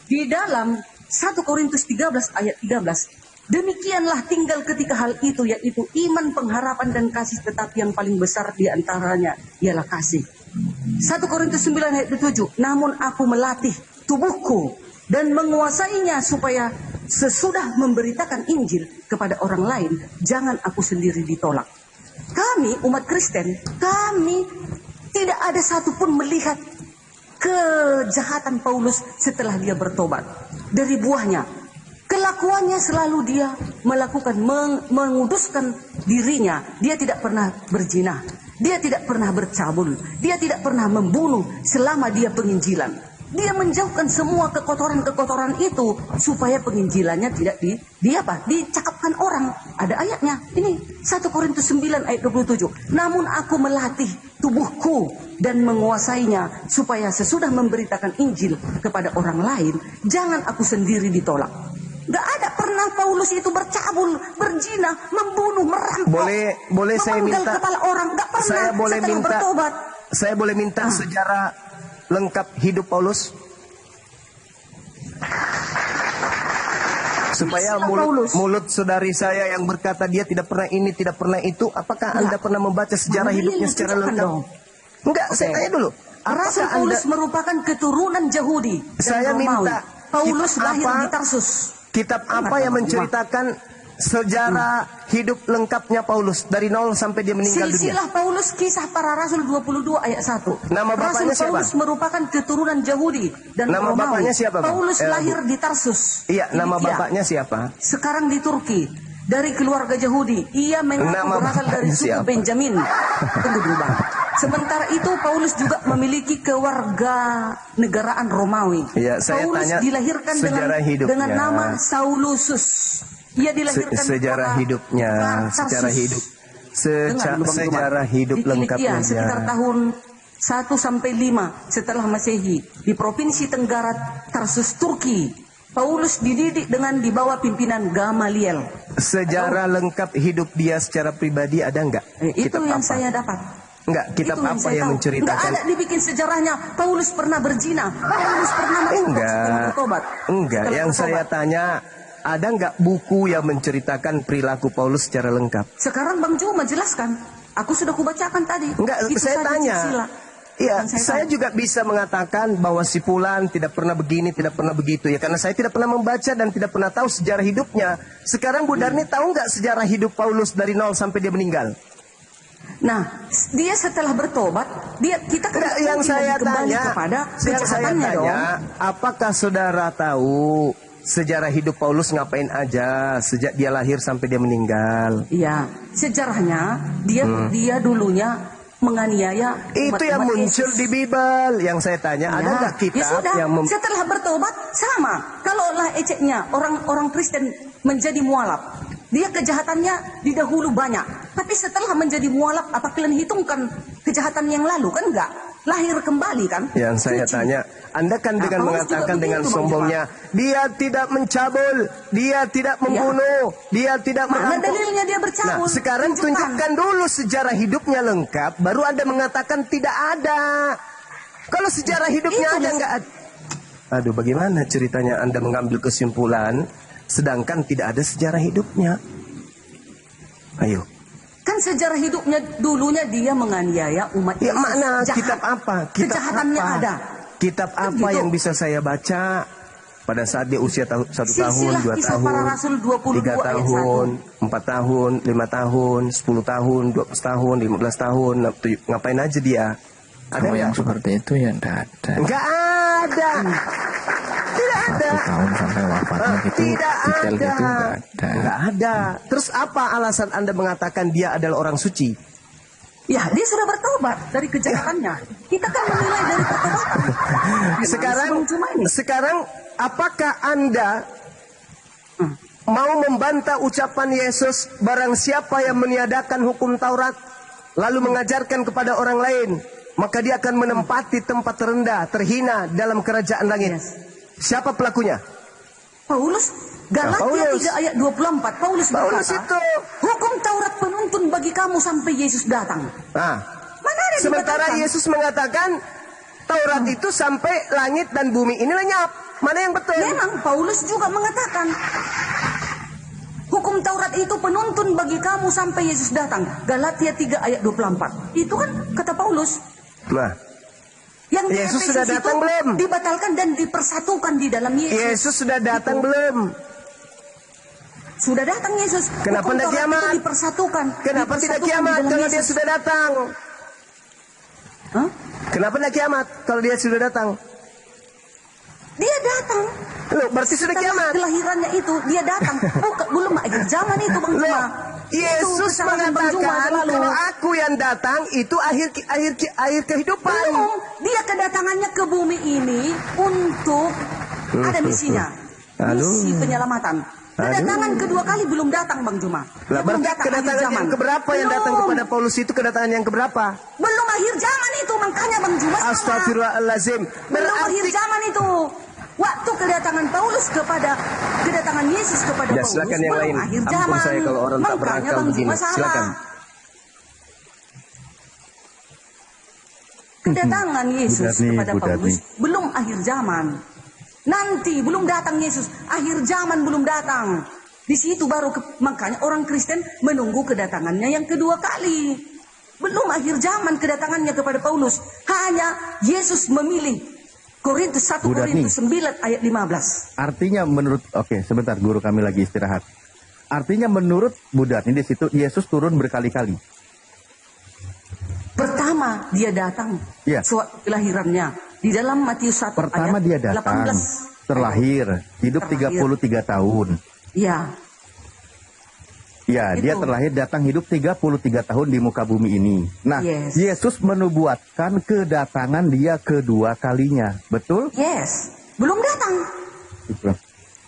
di dalam 1 Korintus 13 ayat 13, demikianlah tinggal ketika hal itu, yaitu iman, pengharapan, dan kasih, tetapi yang paling besar di antaranya ialah kasih. 1 Korintus 9 ayat 7, namun aku melatih tubuhku dan menguasainya supaya sesudah memberitakan Injil kepada orang lain, jangan aku sendiri ditolak. Kami umat Kristen, kami tidak ada satupun melihat kejahatan Paulus setelah dia bertobat. Dari buahnya, kelakuannya selalu dia melakukan, menguduskan dirinya. Dia tidak pernah berzina, dia tidak pernah bercabul, dia tidak pernah membunuh selama dia penginjilan. Dia menjauhkan semua kekotoran-kekotoran itu supaya penginjilannya tidak dicakapkan orang. Ada ayatnya. Ini 1 Korintus 9 ayat 27. Namun aku melatih tubuhku dan menguasainya supaya sesudah memberitakan Injil kepada orang lain, jangan aku sendiri ditolak. Gak ada pernah Paulus itu bercabul, berzina, membunuh, merampok,
Boleh saya
memenggal
minta,
kepala orang. Gak pernah
saya boleh
setelah
minta,
bertobat.
saya boleh minta sejarah lengkap hidup Paulus, supaya mulut saudari saya yang berkata dia tidak pernah ini, tidak pernah itu, apakah Anda pernah membaca sejarah hidupnya secara lengkap? Enggak, saya tanya dulu.
Rasul Paulus merupakan keturunan Yahudi dan
Saya
Romawi.
minta
Paulus
kitab
lahir
apa?
di Tarsus.
Kitab apa yang menceritakan sejarah hidup lengkapnya Paulus dari nol sampai dia meninggal dunia?
Silsilah Paulus, Kisah Para Rasul 22 ayat 1.
Nama bapaknya
Rasul
siapa?
Paulus merupakan keturunan Yahudi dan
Nama
Romawi.
bapaknya siapa, Bang?
Paulus lahir di Tarsus.
Iya, nama
Kilikia.
bapaknya siapa?
Sekarang di Turki. Dari keluarga Yahudi. Ia mengaku
Nama
berasal dari
bapaknya
suku
siapa?
Benjamin. Tunggu dulu, Bang. Sementara itu Paulus juga memiliki keluarga negaraan Romawi.
Iya, saya
Paulus
tanya
dilahirkan
sejarah hidupnya.
dengan nama Saulusus. Ia dilahirkan
Sejarah
di kota
hidupnya,
Tarsus.
sejarah hidup,
Dengar dulu, Bang
sejarah
Juma.
hidup
Di Kilikia,
lengkapnya.
sekitar tahun 1 sampai 5 setelah Masehi di Provinsi Tenggara Tarsus, Turki. Paulus dididik dengan di bawah pimpinan Gamaliel.
Sejarah lengkap hidup dia secara pribadi ada enggak?
Itu
Kitab
yang
apa?
saya dapat.
Enggak, kitab
Itu
apa
saya
yang
tahu.
menceritakan?
Enggak ada dibikin sejarahnya. Paulus pernah berzina. Paulus pernah merampok setelah bertobat.
Enggak,
Setelah
yang saya
bertobat.
tanya, ada enggak buku yang menceritakan perilaku Paulus secara lengkap?
Sekarang Bang Juma jelaskan. Aku sudah kubacakan tadi.
Enggak,
Itu
saya
saja
tanya.
silsilah.
Iya,
Yang
saya
tahu.
juga bisa mengatakan bahwa si Fulan tidak pernah begini, tidak pernah begitu ya, karena saya tidak pernah membaca dan tidak pernah tahu sejarah hidupnya. Sekarang Bu Darni tahu nggak sejarah hidup Paulus dari nol sampai dia meninggal?
Nah, dia setelah bertobat, kita
Enggak, yang saya
kembali
tanya,
kepada
yang saya
kejahatannya
tanya,
dong.
apakah saudara tahu sejarah hidup Paulus ngapain aja sejak dia lahir sampai dia meninggal?
Iya, sejarahnya dia dulunya menganiaya
Itu yang
umat-umat
muncul
Yesus.
di Bible. Yang saya tanya, ada nggak
Ya
kitab
sudah,
yang
setelah bertobat sama. Kalaulah eceknya orang Kristen menjadi mualaf, dia kejahatannya di dahulu banyak, tapi setelah menjadi mualaf, apa kalian hitungkan kejahatan yang lalu? Kan enggak, lahir kembali kan?
Yang saya
Suci.
tanya, Anda kan
Nah,
dengan
Paulus
mengatakan
juga
dengan
begitu, Bang
sombongnya, dia tidak mencabul, dia tidak membunuh, dia tidak
Mana
merampok.
dalilnya dia bercabul?
Nah, sekarang tunjukkan dulu sejarah hidupnya lengkap, baru Anda mengatakan tidak ada. Kalau sejarah hidupnya
Itu
aja
yang-
nggak ada. Aduh, bagaimana ceritanya Anda mengambil kesimpulan, sedangkan tidak ada sejarah hidupnya? Ayo.
Kan sejarah hidupnya dulunya dia menganiaya umat
Ya,
Yesus.
mana
Jahat.
kitab apa? Kitab
Kejahatannya
apa?
ada.
Kitab
Kan
apa
gitu.
yang bisa saya baca? Pada saat dia usia 1 tahun,
Silsilah
2
Kisah
tahun,
Para Rasul 22
3
ayat
tahun, 4 tahun, 5 tahun, 10 tahun, 12 tahun, 15 tahun, ngapain aja dia? Ada
Kalau yang
nggak?
seperti itu ya enggak ada.
Nggak ada. Tidak ada.
1 tahun sampai wafatnya gitu,
Tidak
detail
ada.
gitu enggak ada.
Nggak ada. Terus apa alasan Anda mengatakan dia adalah orang suci?
Ya, dia sudah bertobat dari kejahatannya. Kita kan menilai dari pertobatan.
Sekarang apakah Anda mau membantah ucapan Yesus, barang siapa yang meniadakan hukum Taurat lalu mengajarkan kepada orang lain, maka dia akan menempati tempat terendah, terhina dalam kerajaan langit.
Yes.
Siapa pelakunya?
Paulus, Galatia
Paulus.
3 ayat 24, Paulus berkata,
itu.
hukum Taurat penuntun bagi kamu sampai Yesus datang.
Nah,
Mana ada
sementara
dibatalkan?
Yesus mengatakan Taurat itu sampai langit dan bumi ini lenyap. Mana yang betul?
Memang Paulus juga mengatakan, hukum Taurat itu penuntun bagi kamu sampai Yesus datang. Galatia 3 ayat 24. Itu kan kata Paulus.
Nah,
Yang di
Yesus
Efesus
sudah datang
itu
belum?
dibatalkan dan dipersatukan di dalam Yesus.
Yesus sudah datang belum?
Sudah datang Yesus.
Kenapa
Hukum
tidak
Taurat
kiamat?
itu dipersatukan.
Kenapa tidak
Dipersatukan di
kiamat
dalam
kalau dia
Yesus.
sudah datang?
Hah?
Kenapa tidak kiamat kalau dia sudah datang?
Dia datang.
Loh, berarti sudah
Setelah
kiamat.
kelahirannya itu dia datang. Belum akhir zaman itu Bang
Loh,
Juma.
Yesus
Itu kesalahan Bang Juma
mengatakan
selalu.
kalau aku yang datang itu akhir kehidupan.
Belum. Dia kedatangannya ke bumi ini untuk ada misinya. Misi penyelamatan. Kedatangan kedua kali belum datang Bang Juma.
Lah,
Dia belum
berarti
datang akhir
kedatangan
zaman.
yang keberapa yang datang
Belum.
kepada Paulus itu kedatangan yang keberapa?
Belum akhir zaman itu, makanya Bang Juma salah.
Astagfirullahalazim.
Belum akhir
Berarti
zaman itu. Waktu kedatangan Yesus kepada
Ya,
Paulus
silakan yang
belum
lain.
akhir
Ampun
zaman.
saya kalau orang tak
Makanya
berakal
Bang
begini.
Juma salah.
Silakan.
Kedatangan Yesus
Darni,
kepada
Bu
Paulus
Darni.
belum akhir zaman. Nanti belum datang Yesus, akhir zaman belum datang. Di situ baru makanya orang Kristen menunggu kedatangannya yang kedua kali. Belum akhir zaman kedatangannya kepada Paulus. Hanya Yesus memilih. Korintus 1
Bu Darni.
Korintus 9 ayat 15.
Artinya menurut, oke sebentar guru kami lagi istirahat. Artinya menurut Bu Darni di situ Yesus turun berkali-kali.
Pertama dia datang
Iya.
sewaktu kelahirannya. Di dalam Matius 1
Pertama
ayat
dia datang,
18.
terlahir, hidup
Terlahir.
33 tahun.
Ya,
Ya, dia
Itu.
terlahir datang hidup 33 tahun di muka bumi ini. Nah,
Yes.
Yesus menubuatkan kedatangan dia kedua kalinya. Betul?
yes. Belum datang.
Betul.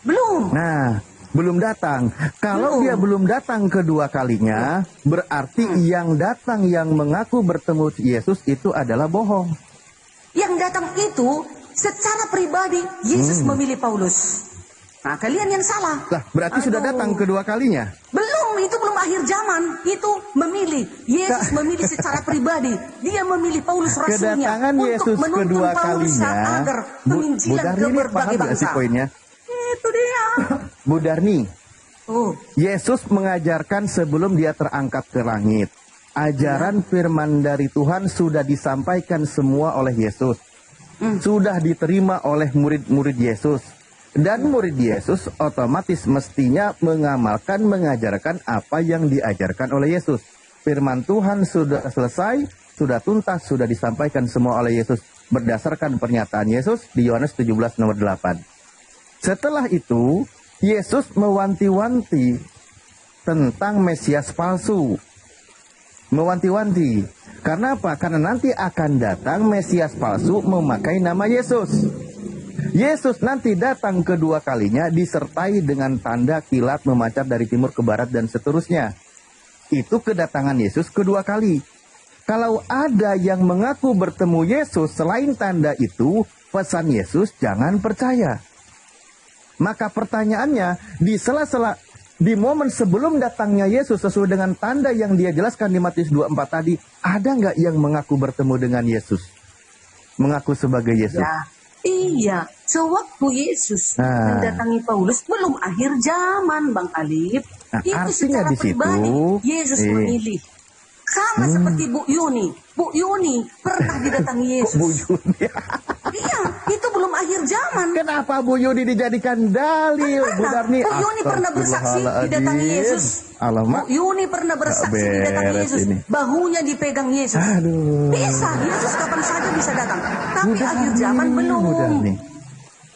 Belum.
Nah, belum datang. Kalau
Belum.
dia belum datang kedua kalinya, berarti yang datang yang mengaku bertemu Yesus itu adalah bohong.
Yang datang itu secara pribadi Yesus memilih Paulus. Nah, kalian yang salah.
Lah, berarti sudah
Aduh.
datang kedua kalinya.
Belum, itu belum akhir zaman. Itu memilih. Yesus memilih secara pribadi. Dia memilih Paulus rasulnya
Kedatangan
untuk
Yesus
menuntun
kedua
Paulus
kalinya.
agar
Bu
penginjilan
Darni
ke
ini
berbagai
paham nggak sih
bangsa.
poinnya?
Itu dia.
Bu Darni,
Oh,
Yesus mengajarkan sebelum dia terangkat ke langit. Ajaran firman dari Tuhan sudah disampaikan semua oleh Yesus. Sudah diterima oleh murid-murid Yesus. Dan murid Yesus otomatis mestinya mengamalkan, mengajarkan apa yang diajarkan oleh Yesus. Firman Tuhan sudah selesai, sudah tuntas, sudah disampaikan semua oleh Yesus. Berdasarkan pernyataan Yesus di Yohanes 17 nomor 8. Setelah itu, Yesus mewanti-wanti tentang Mesias palsu. Mewanti-wanti. Karena apa? Karena nanti akan datang Mesias palsu memakai nama Yesus. Yesus nanti datang kedua kalinya disertai dengan tanda kilat memancar dari timur ke barat dan seterusnya. Itu kedatangan Yesus kedua kali. Kalau ada yang mengaku bertemu Yesus selain tanda itu, pesan Yesus jangan percaya. Maka pertanyaannya, di sela-sela di momen sebelum datangnya Yesus sesuai dengan tanda yang dia jelaskan di Matius 24 tadi, ada nggak yang mengaku bertemu dengan Yesus? Mengaku sebagai Yesus?
ya. Iya, sewaktu Yesus
Nah.
mendatangi Paulus belum akhir zaman, Bang Alif.
Nah,
Itu
artinya
secara
di situ,
pribadi Yesus memilih. Sama seperti Bu Yuni. Bu Yuni pernah didatangi Yesus.
Bu Yuni.
Iya, itu belum akhir zaman.
Kenapa Bu Yuni dijadikan dalil? Bu Darni,
Bu Yuni pernah bersaksi didatangi Yesus.
Alamak.
Bu Yuni pernah bersaksi didatangi
beres
Yesus.
ini.
Bahunya dipegang Yesus.
Aduh.
Bisa, Yesus kapan saja bisa datang. Tapi
Bu
akhir
Darni,
zaman belum.
Bu Darni.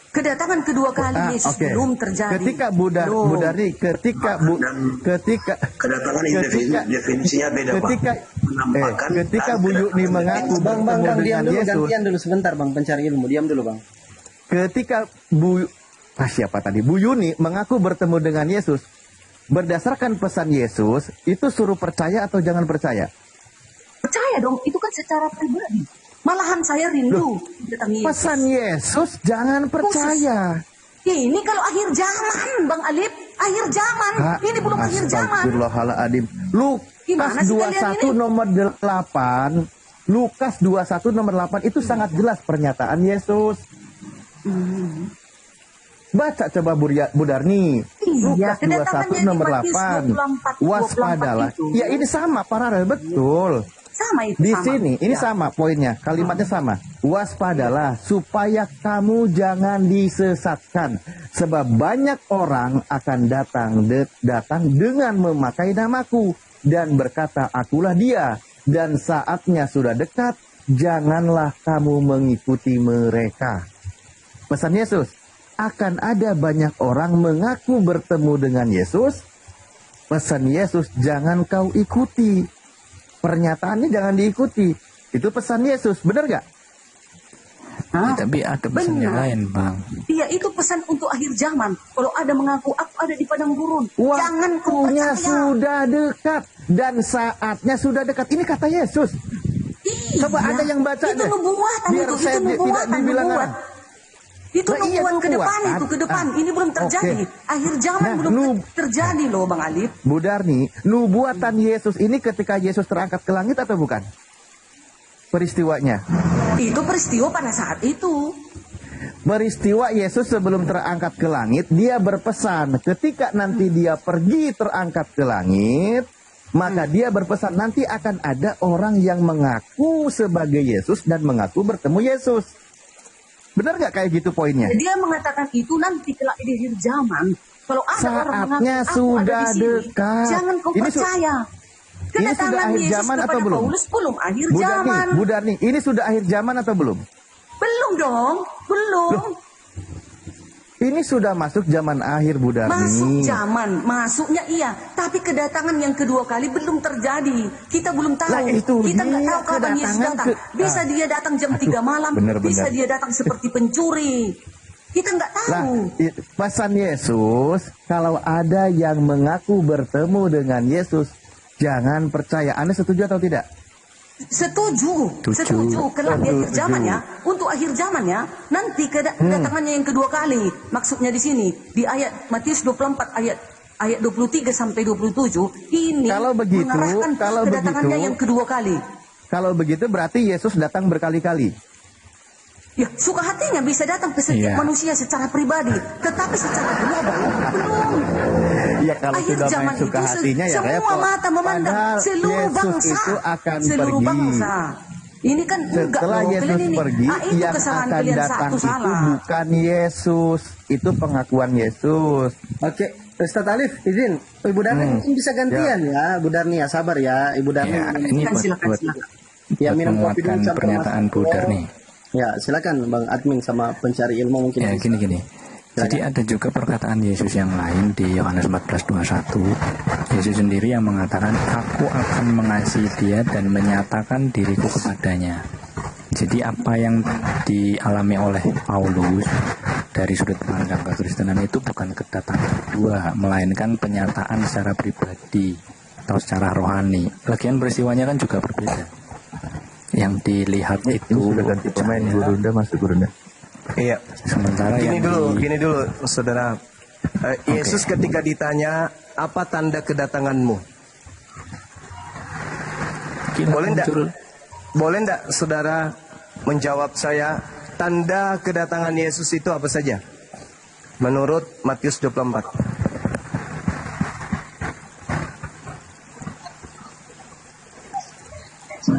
Kedatangan kedua kali Yesus
Oke.
belum terjadi.
Ketika Bu Darni, ketika
Kedatangan ini definisinya beda, Pak. Menampakkan
ketika Bu Yuni mengaku
Bang,
bertemu
diam
dengan
dulu,
Yesus,
gantian dulu sebentar Bang, pencari ilmu, diam dulu Bang.
ketika siapa tadi? Bu Yuni mengaku bertemu dengan Yesus, berdasarkan pesan Yesus, itu suruh percaya atau jangan percaya?
Percaya dong, itu kan secara pribadi. Malahan saya rindu datangi Yesus.
Pesan Yesus jangan percaya.
Ini kalau akhir zaman, Bang Alif. Akhir zaman. Ini belum akhir zaman.
Astagfirullahaladzim. Lukas
Gimana sih kalian
21
ini?
nomor 8. Lukas 21 nomor 8 itu sangat jelas pernyataan Yesus. Baca coba Bu Darni. Lukas
kedatangannya
21 nomor
di Matius
8.
24
Waspadalah.
itu.
Ya ini sama paralel betul.
Sama itu.
Di
sama.
sini ini
Ya.
sama poinnya, kalimatnya sama. Waspadalah supaya kamu jangan disesatkan, sebab banyak orang akan datang dengan memakai namaku dan berkata, akulah dia, dan saatnya sudah dekat, janganlah kamu mengikuti mereka. Pesan Yesus, akan ada banyak orang mengaku bertemu dengan Yesus. Pesan Yesus, jangan kau ikuti. Pernyataannya jangan diikuti. Itu pesan Yesus, benar gak?
Ya, tapi ada pesan yang
Benar.
lain, Bang.
Iya, itu pesan untuk akhir zaman. Kalau ada mengaku aku ada di padang gurun, jangan kau
Waktunya
percaya.
sudah dekat dan saatnya sudah dekat. Ini kata Yesus.
Iya,
Coba ada yang baca
itu
deh.
nubuatan
Biar
itu
saya
nubuatan,
tidak dibilang
nubuat. Itu
Nah, iya,
nubuat ke depan
nubuatan.
itu ke depan. Ini belum terjadi.
Oke.
Akhir zaman
Nah,
belum terjadi loh Bang Alif.
Bu Darni, nubuatan Yesus ini ketika Yesus terangkat ke langit atau bukan? Peristiwanya.
Itu peristiwa pada saat itu.
Peristiwa Yesus sebelum terangkat ke langit, dia berpesan ketika nanti dia pergi terangkat ke langit, maka dia berpesan nanti akan ada orang yang mengaku sebagai Yesus dan mengaku bertemu Yesus. Benar nggak kayak gitu poinnya?
Dia mengatakan itu nanti kelak di akhir zaman. Kalau ada orang
Saatnya
mengaku
sudah
aku ada di sini,
dekat.
jangan kau
Ini
percaya.
ini sudah akhir
Yesus
zaman
kepada
atau belum?
Paulus belum akhir
Bu Darni,
zaman.
Bu Darni, ini sudah akhir zaman atau belum?
Belum dong, belum.
Ini sudah masuk zaman akhir, Bu Darni.
Masuk zaman, masuknya iya. Tapi kedatangan yang kedua kali belum terjadi. Kita belum tahu.
Lah, itu
Kita nggak
dia
tahu kapan Yesus
kedatangan
datang. Bisa dia datang jam 3 malam,
bener-bener.
bisa dia datang seperti pencuri. Kita nggak
Lah,
tahu.
pesan Yesus, kalau ada yang mengaku bertemu dengan Yesus, jangan percaya. Anda setuju atau tidak?
Setuju. Kelak di akhir zaman ya. Untuk akhir zaman ya. Nanti kedatangannya yang kedua kali. Maksudnya di sini di ayat Matius 24 ayat 23 sampai 27 ini
Kalau begitu,
mengarahkan ke
kalau
kedatangannya
begitu-
yang kedua kali.
Kalau begitu berarti Yesus datang berkali-kali.
Ya, suka hatinya bisa datang ke setiap
Iya.
manusia secara pribadi, tetapi secara global belum.
Ya kalau
Akhir
sudah
zaman
main suka
itu
hatinya ya
semua
repot.
mata memandang
Padahal
seluruh
Yesus
bangsa.
itu akan
Seluruh
pergi.
bangsa. Ini kan enggak
Setelah
loh,
Yesus
kalian ini.
pergi,
itu
yang
kesalahan
akan
kalian
datang
satu
itu
salah.
bukan Yesus. Itu pengakuan Yesus.
Oke, Ustaz Alif, izin. Ibu Darni mungkin bisa gantian ya. Bu Darni ya, sabar ya. Ibu Darni.
Ya, ini
Silakan,
buat
silakan.
Ya,
buat
minum kopi dulu
menguatkan
sampai
pernyataan
masuk.
Bu Darni.
Ya, silakan Bang Admin sama pencari ilmu mungkin.
Ya,
bisa.
gini. Jadi ada juga perkataan Yesus yang lain di Yohanes 14:21. Yesus sendiri yang mengatakan, aku akan mengasihi dia dan menyatakan diriku kepadanya. Jadi apa yang dialami oleh Paulus dari sudut pandang kekristenan itu bukan kedatangan kedua, melainkan penyataan secara pribadi atau secara rohani. Lagian peristiwanya kan juga berbeda. Yang dilihat itu
Ini sudah ganti pemain, Gurunda masuk Gurunda.
Iya.
sementara
Gini
yang
gini dulu, saudara. Yesus ketika ditanya, apa tanda kedatanganmu? Boleh enggak saudara menjawab saya, tanda kedatangan Yesus itu apa saja? Menurut Matius 24.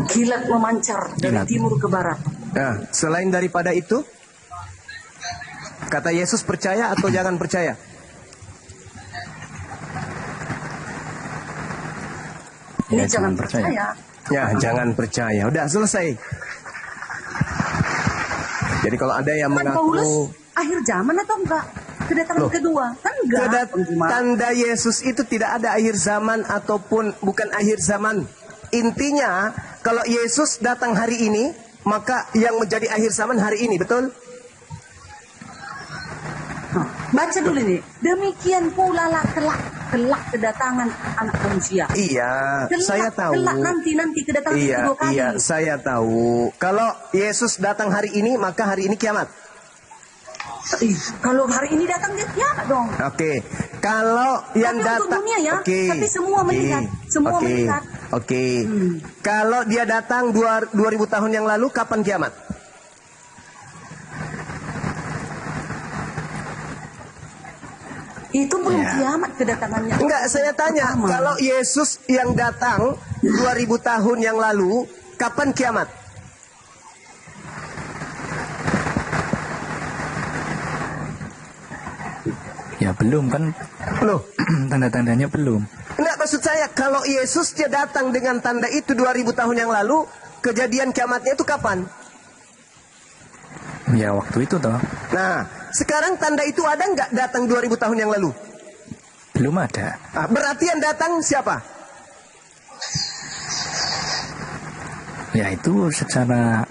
Kilat memancar dari
Kilat.
timur ke barat.
Nah, selain daripada itu, Kata Yesus percaya atau jangan percaya?
Ini
Ya,
jangan percaya.
Ya, jangan percaya. Udah selesai. Jadi kalau ada yang
Kan Paulus
mengaku
akhir zaman atau enggak? Kedatangan
Loh.
kedua. Kan enggak. Bang Juma.
tanda Yesus itu tidak ada akhir zaman ataupun bukan akhir zaman. Intinya, kalau Yesus datang hari ini, maka yang menjadi akhir zaman hari ini, betul?
Baca dulu nih. Demikian pula lah kelak kedatangan anak manusia.
Iya,
Kelak,
saya tahu.
Kelak nanti kedatangan
Iya,
kedua kali.
iya, saya tahu. Kalau Yesus datang hari ini, maka hari ini kiamat.
Kalau hari ini datang dia kiamat dong.
Oke, kalau yang
Tapi untuk
datang,
dunia ya,
oke,
tapi semua melihat, semua
oke,
melihat.
Oke, kalau dia datang 2000 tahun yang lalu, kapan kiamat?
Itu belum kiamat kedatangannya.
Enggak, saya tanya,
Pertama.
kalau Yesus yang datang 2000 tahun yang lalu, kapan kiamat?
Ya belum kan,
Loh,
tanda-tandanya belum.
enggak, maksud saya, kalau Yesus dia datang dengan tanda itu 2000 tahun yang lalu, kejadian kiamatnya itu kapan?
Ya waktu itu toh
Nah, sekarang tanda itu ada nggak datang 2000 tahun yang lalu?
belum ada.
Ah, berarti yang datang siapa?
Ya itu secara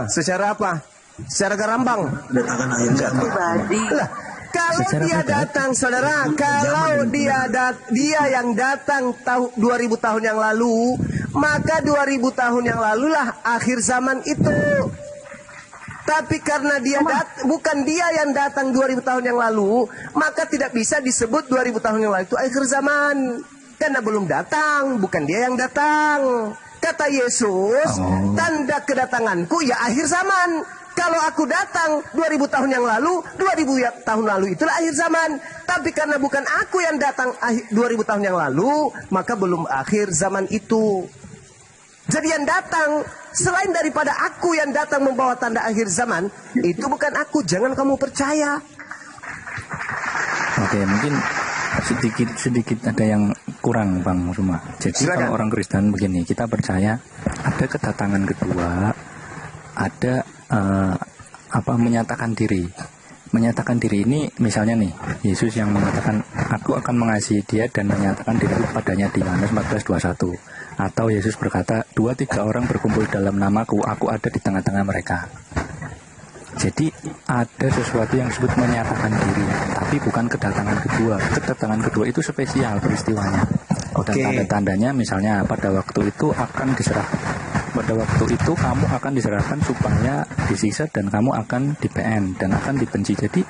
Secara apa? Secara gerambang.
Kedatangan akhir zaman.
Pribadi.
Lah, kalau
Secara
dia
pribadi.
datang, saudara, kalau dia yang datang 2000 tahun yang lalu, maka 2000 tahun yang lalulah akhir zaman itu. Tapi karena bukan dia yang datang 2000 tahun yang lalu, maka tidak bisa disebut 2000 tahun yang lalu itu akhir zaman. Karena belum datang, bukan dia yang datang. Kata Yesus, tanda kedatanganku ya akhir zaman. Kalau aku datang 2000 tahun yang lalu, 2000 tahun lalu itulah akhir zaman. Tapi karena bukan aku yang datang 2000 tahun yang lalu, maka belum akhir zaman itu. Jadi yang datang, selain daripada aku yang datang membawa tanda akhir zaman, itu bukan aku, jangan kamu percaya.
Oke, mungkin sedikit ada yang kurang Bang Suma. Jadi
Silakan.
kalau orang Kristen begini, kita percaya ada kedatangan kedua, ada menyatakan diri. Menyatakan diri ini misalnya nih, Yesus yang mengatakan aku akan mengasihi dia dan menyatakan diri padanya di Yohanes 14:21. Atau Yesus berkata 2-3 orang berkumpul dalam namaku, aku ada di tengah-tengah mereka. Jadi ada sesuatu yang disebut menyatakan diri, tapi bukan kedatangan kedua. Kedatangan kedua itu spesial peristiwanya. Dan tanda-tandanya misalnya pada waktu itu kamu akan diserahkan supaya disiksa dan kamu akan di PN dan akan dibenci. Jadi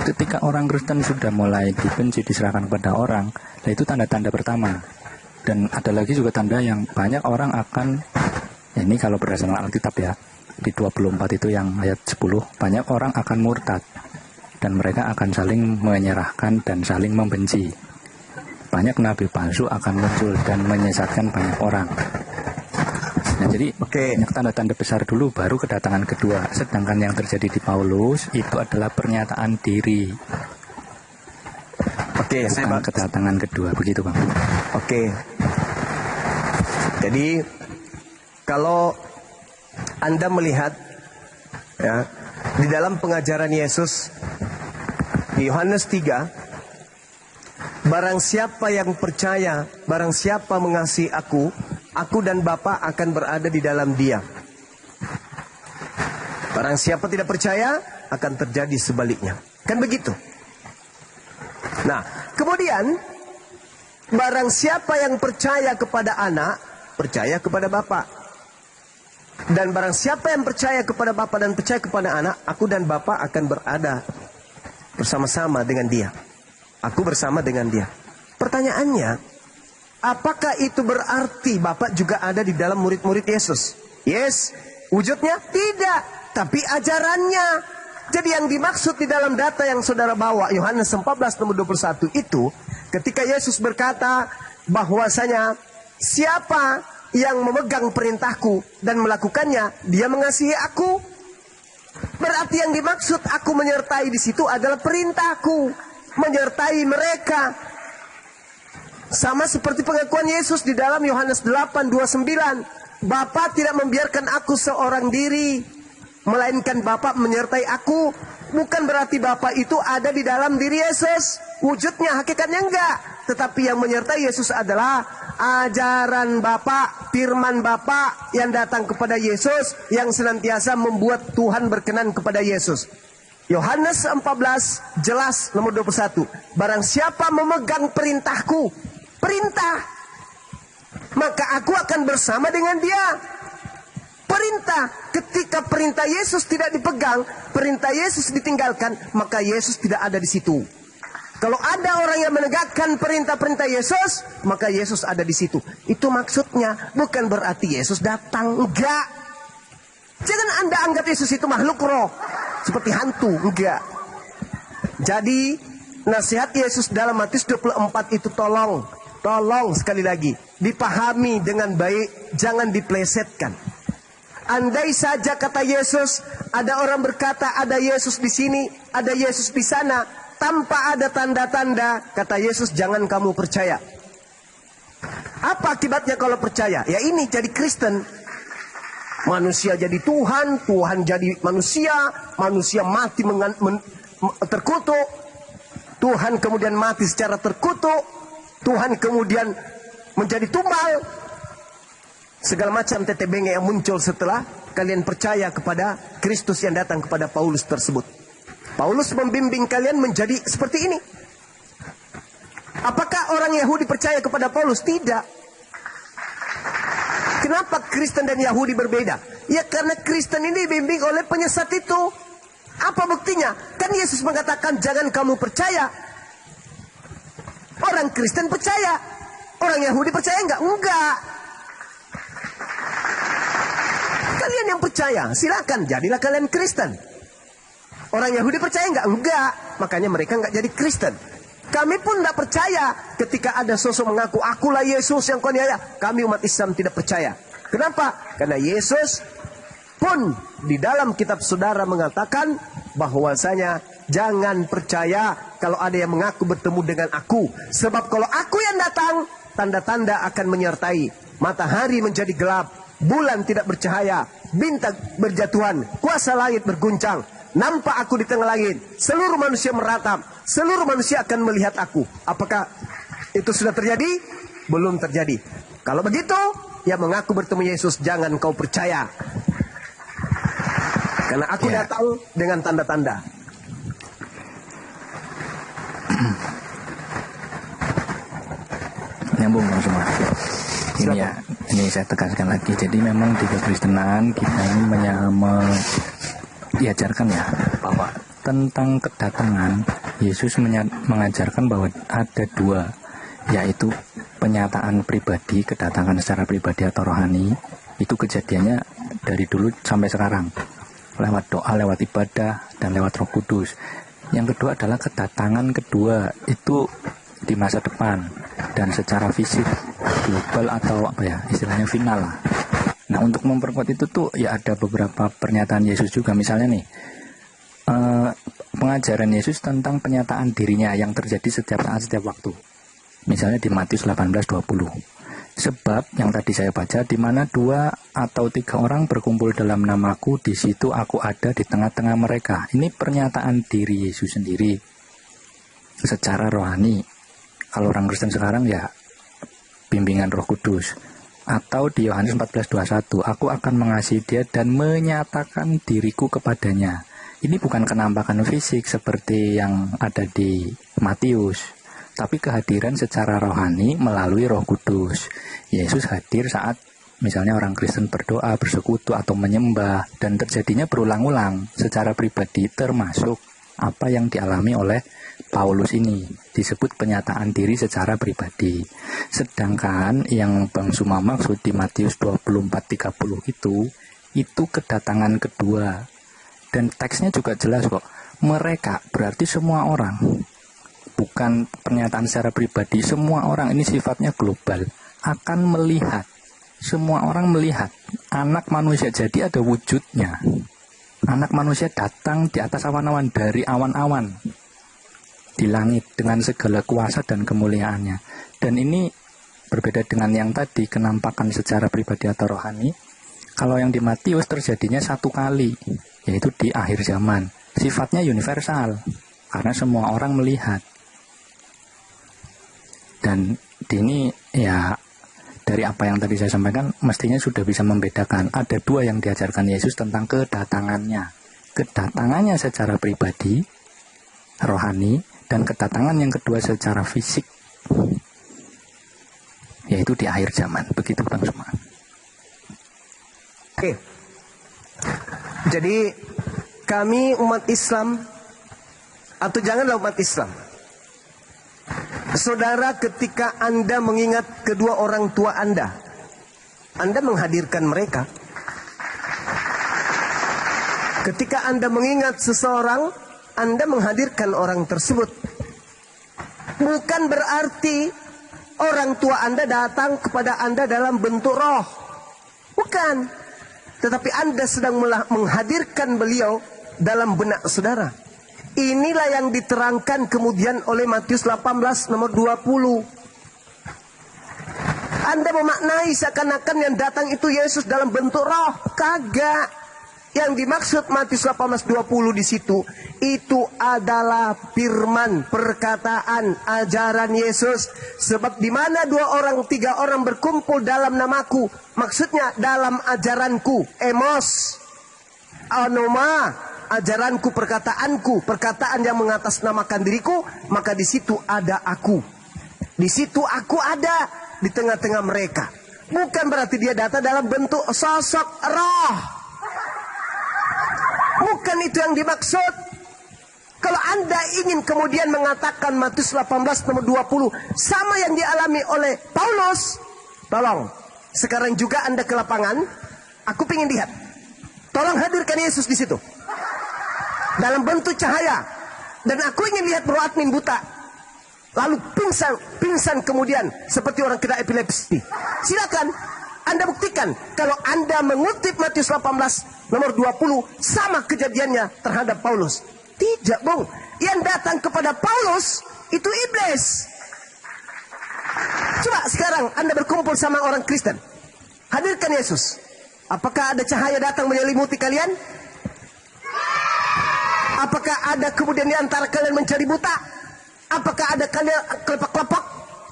ketika orang Kristen sudah mulai dibenci, diserahkan kepada orang, nah itu tanda-tanda pertama. Dan ada lagi juga tanda yang banyak orang akan, ini kalau berdasarkan Alkitab ya, di 24 itu yang ayat 10, banyak orang akan murtad dan mereka akan saling menyerahkan dan saling membenci. Banyak nabi palsu akan muncul dan menyesatkan banyak orang. Nah jadi banyak tanda-tanda besar dulu baru kedatangan kedua. Sedangkan yang terjadi di Paulus itu adalah pernyataan diri. Bukan kedatangan kedua, begitu Bang.
Jadi kalau Anda melihat ya, di dalam pengajaran Yesus di Yohanes 3, barang siapa yang percaya, barang siapa mengasihi aku dan Bapa akan berada di dalam dia. Barang siapa tidak percaya, akan terjadi sebaliknya. Kan begitu? Nah, kemudian barang siapa yang percaya kepada anak, percaya kepada Bapa. Dan barang siapa yang percaya kepada Bapa dan percaya kepada anak, aku dan Bapa akan berada bersama-sama dengan dia. Aku bersama dengan dia. Pertanyaannya, apakah itu berarti Bapa juga ada di dalam murid-murid Yesus? Yes. Wujudnya? Tidak. Tapi ajarannya. Jadi yang dimaksud di dalam data yang saudara bawa, Yohanes 14:21 itu, ketika Yesus berkata bahwasanya siapa yang memegang perintahku dan melakukannya, dia mengasihi aku. berarti yang dimaksud aku menyertai di situ adalah perintahku menyertai mereka. Sama seperti pengakuan Yesus di dalam Yohanes 8:29. Bapa tidak membiarkan aku seorang diri, melainkan Bapa menyertai aku. Bukan berarti Bapa itu ada di dalam diri Yesus. Wujudnya, hakikatnya enggak. Tetapi yang menyertai Yesus adalah ajaran Bapa, firman Bapa yang datang kepada Yesus, yang senantiasa membuat Tuhan berkenan kepada Yesus. Yohanes 14 jelas nomor 21. Barang siapa memegang perintahku, perintah, maka aku akan bersama dengan dia. Perintah, ketika perintah Yesus tidak dipegang, perintah Yesus ditinggalkan, maka Yesus tidak ada di situ. Kalau ada orang yang menegakkan perintah-perintah Yesus, maka Yesus ada di situ. Itu maksudnya, bukan berarti Yesus datang, enggak. Jangan Anda anggap Yesus itu makhluk roh, seperti hantu, enggak. Jadi, nasihat Yesus dalam Matius 24 itu tolong sekali lagi, dipahami dengan baik, jangan diplesetkan. Andai saja kata Yesus, ada orang berkata ada Yesus di sini, ada Yesus di sana, tanpa ada tanda-tanda, kata Yesus, jangan kamu percaya. Apa akibatnya kalau percaya? Ya ini jadi Kristen. Manusia jadi Tuhan, Tuhan jadi manusia, manusia mati terkutuk, Tuhan kemudian mati secara terkutuk, Tuhan kemudian menjadi tumbal. Segala macam tete benge yang muncul setelah kalian percaya kepada Kristus yang datang kepada Paulus tersebut. Paulus membimbing kalian menjadi seperti ini. Apakah orang Yahudi percaya kepada Paulus? Tidak. Kenapa Kristen dan Yahudi berbeda? Ya karena Kristen ini dibimbing oleh penyesat itu. Apa buktinya? Kan Yesus mengatakan jangan kamu percaya. Orang Kristen percaya. Orang Yahudi percaya enggak? Enggak. Kalian yang percaya, silakan jadilah kalian Kristen. Orang Yahudi percaya enggak? Enggak. Makanya mereka enggak jadi Kristen. Kami pun tidak percaya ketika ada sosok mengaku akulah Yesus yang kau niaya. Kami umat Islam tidak percaya. Kenapa? Karena Yesus pun di dalam kitab saudara mengatakan bahwasanya jangan percaya kalau ada yang mengaku bertemu dengan aku. Sebab kalau aku yang datang, tanda-tanda akan menyertai. Matahari menjadi gelap, bulan tidak bercahaya, bintang berjatuhan, kuasa langit berguncang. Nampak aku di tengah langit, seluruh manusia meratap, seluruh manusia akan melihat aku. Apakah itu sudah terjadi? Belum terjadi. Kalau begitu, yang mengaku bertemu Yesus jangan kau percaya. Karena aku datang dengan tanda-tanda.
Nyambung semua. Ini ya, ini saya tegaskan lagi. Jadi memang di kekristenan kita ini diajarkan ya bahwa tentang kedatangan Yesus mengajarkan bahwa ada dua, yaitu penyataan pribadi, kedatangan secara pribadi atau rohani. Itu kejadiannya dari dulu sampai sekarang, lewat doa, lewat ibadah, dan lewat Roh Kudus. Yang kedua adalah kedatangan kedua itu di masa depan dan secara fisik, global atau apa ya istilahnya final lah. Nah untuk memperkuat itu tuh ya ada beberapa pernyataan Yesus juga. Misalnya nih pengajaran Yesus tentang penyataan dirinya yang terjadi setiap saat, setiap waktu. Misalnya di Matius 18:20. Sebab yang tadi saya baca, di mana 2 atau 3 orang berkumpul dalam namaku, di situ aku ada di tengah-tengah mereka. Ini pernyataan diri Yesus sendiri secara rohani. Kalau orang Kristen sekarang ya bimbingan Roh Kudus. Atau di Yohanes 14:21, aku akan mengasihi dia dan menyatakan diriku kepadanya. Ini bukan kenampakan fisik seperti yang ada di Matius, tapi kehadiran secara rohani melalui Roh Kudus. Yesus hadir saat misalnya orang Kristen berdoa, bersekutu atau menyembah, dan terjadinya berulang-ulang secara pribadi, termasuk apa yang dialami oleh Paulus ini, disebut penyataan diri secara pribadi. Sedangkan yang Bang Suma maksud di Matius 24:30 itu kedatangan kedua. Dan teksnya juga jelas kok. Mereka berarti semua orang. Bukan pernyataan secara pribadi, semua orang, ini sifatnya global, akan melihat. Semua orang melihat anak manusia, jadi ada wujudnya. Anak manusia datang di atas awan-awan, dari awan-awan di langit dengan segala kuasa dan kemuliaannya. Dan ini berbeda dengan yang tadi, kenampakan secara pribadi atau rohani. Kalau yang di Matius terjadinya satu kali, yaitu di akhir zaman. Sifatnya universal, karena semua orang melihat. Dan ini ya, dari apa yang tadi saya sampaikan, mestinya sudah bisa membedakan. Ada dua yang diajarkan Yesus tentang kedatangannya. Kedatangannya secara pribadi, rohani, dan kedatangan yang kedua secara fisik, yaitu di akhir zaman. Begitu Bang Suma.
Oke. Jadi kami umat Islam, atau janganlah umat Islam, saudara, ketika Anda mengingat kedua orang tua Anda menghadirkan mereka. Ketika Anda mengingat seseorang, Anda menghadirkan orang tersebut. Bukan berarti orang tua Anda datang kepada Anda dalam bentuk roh. Bukan. Tetapi Anda sedang menghadirkan beliau dalam benak saudara. Inilah yang diterangkan kemudian oleh Matius 18 nomor 20. Anda memaknai seakan-akan yang datang itu Yesus dalam bentuk roh. Kagak. Yang dimaksud Matius 18:20 di situ, itu adalah firman, perkataan, ajaran Yesus. Sebab di mana 2 orang 3 orang berkumpul dalam namaku, maksudnya dalam ajaranku, emos, anoma, ajaranku, perkataanku, perkataan yang mengatasnamakan diriku, maka di situ ada aku. Di situ aku ada di tengah-tengah mereka. Bukan berarti dia datang dalam bentuk sosok roh. Bukan itu yang dimaksud. Kalau Anda ingin kemudian mengatakan Matius 18 nomor 20 sama yang dialami oleh Paulus, tolong sekarang juga Anda ke lapangan, aku ingin lihat. Tolong hadirkan Yesus di situ dalam bentuk cahaya, dan aku ingin lihat bro admin buta lalu pingsan kemudian seperti orang kena epilepsi. Silakan Anda buktikan kalau Anda mengutip Matius 18 nomor 20 sama kejadiannya terhadap Paulus. Tidak, Bung. Yang datang kepada Paulus itu iblis. Coba sekarang Anda berkumpul sama orang Kristen, hadirkan Yesus. Apakah ada cahaya datang menyelimuti kalian? Apakah ada kemudian di antara kalian mencari buta? Apakah ada kalian kelopak-kelopak,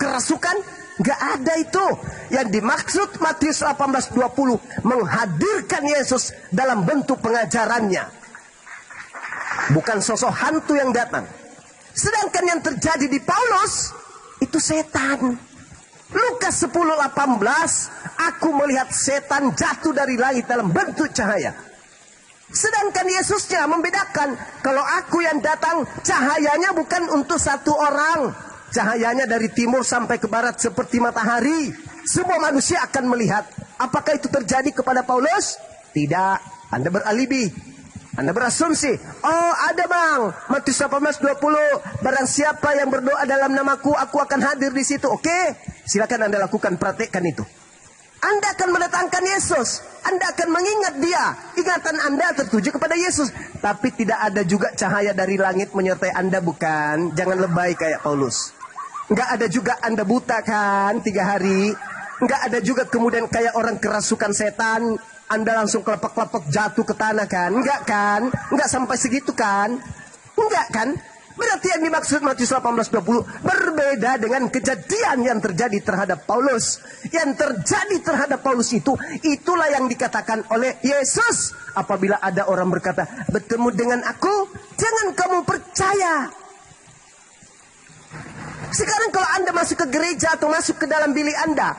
kerasukan? Gak ada itu. Yang dimaksud Matius 18:20 menghadirkan Yesus dalam bentuk pengajarannya, bukan sosok hantu yang datang. Sedangkan yang terjadi di Paulus itu setan. Lukas 10:18, aku melihat setan jatuh dari langit dalam bentuk cahaya. Sedangkan Yesusnya membedakan, kalau aku yang datang cahayanya bukan untuk satu orang. Cahayanya dari timur sampai ke barat seperti matahari. Semua manusia akan melihat. Apakah itu terjadi kepada Paulus? Tidak. Anda beralibi. Anda berasumsi. Oh ada bang. Matius 18:20. Barang siapa yang berdoa dalam namaku, aku akan hadir di situ. Oke. Silakan Anda lakukan, praktekkan itu. Anda akan mendatangkan Yesus. Anda akan mengingat dia. Ingatan Anda tertuju kepada Yesus. Tapi tidak ada juga cahaya dari langit menyertai Anda, bukan? Jangan lebay kayak Paulus. Nggak ada juga Anda buta kan 3 hari. Nggak ada juga kemudian kayak orang kerasukan setan, Anda langsung kelepek-kelepek jatuh ke tanah kan. Nggak kan? Nggak sampai segitu kan? Nggak kan? Berarti yang dimaksud Matius 18:20 berbeda dengan kejadian yang terjadi terhadap Paulus. Yang terjadi terhadap Paulus itu, itulah yang dikatakan oleh Yesus. Apabila ada orang berkata, bertemu dengan aku, jangan kamu percaya. Sekarang kalau Anda masuk ke gereja atau masuk ke dalam bilik Anda,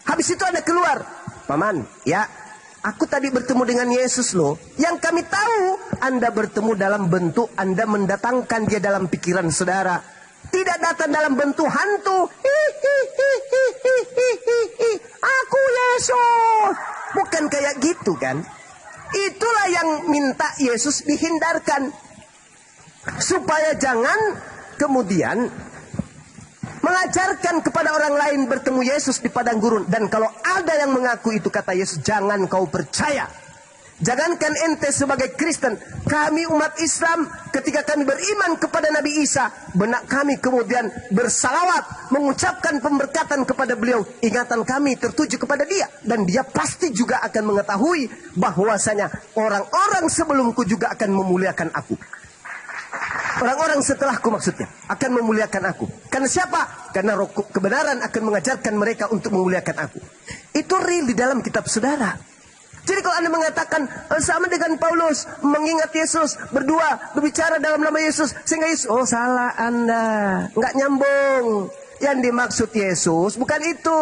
habis itu Anda keluar, Paman, ya, aku tadi bertemu dengan Yesus loh. Yang kami tahu, Anda bertemu dalam bentuk Anda mendatangkan dia dalam pikiran saudara. Tidak datang dalam bentuk hantu. Aku Yesus. Bukan kayak gitu kan. Itulah yang minta Yesus dihindarkan. Supaya jangan kemudian mengajarkan kepada orang lain bertemu Yesus di padang gurun. Dan kalau ada yang mengaku itu kata Yesus, jangan kau percaya. Jangankan ente sebagai Kristen, kami umat Islam ketika kami beriman kepada Nabi Isa, benak kami kemudian bersalawat, mengucapkan pemberkatan kepada beliau. Ingatan kami tertuju kepada dia, dan dia pasti juga akan mengetahui bahwasanya orang-orang sebelumku juga akan memuliakan aku. Orang-orang setelahku maksudnya akan memuliakan aku. Karena siapa? Karena roh kebenaran akan mengajarkan mereka untuk memuliakan aku. Itu real di dalam kitab saudara. Jadi kalau Anda mengatakan sama dengan Paulus, mengingat Yesus, berdoa, berbicara dalam nama Yesus, sehingga Yesus, oh salah Anda, nggak nyambung. Yang dimaksud Yesus bukan itu.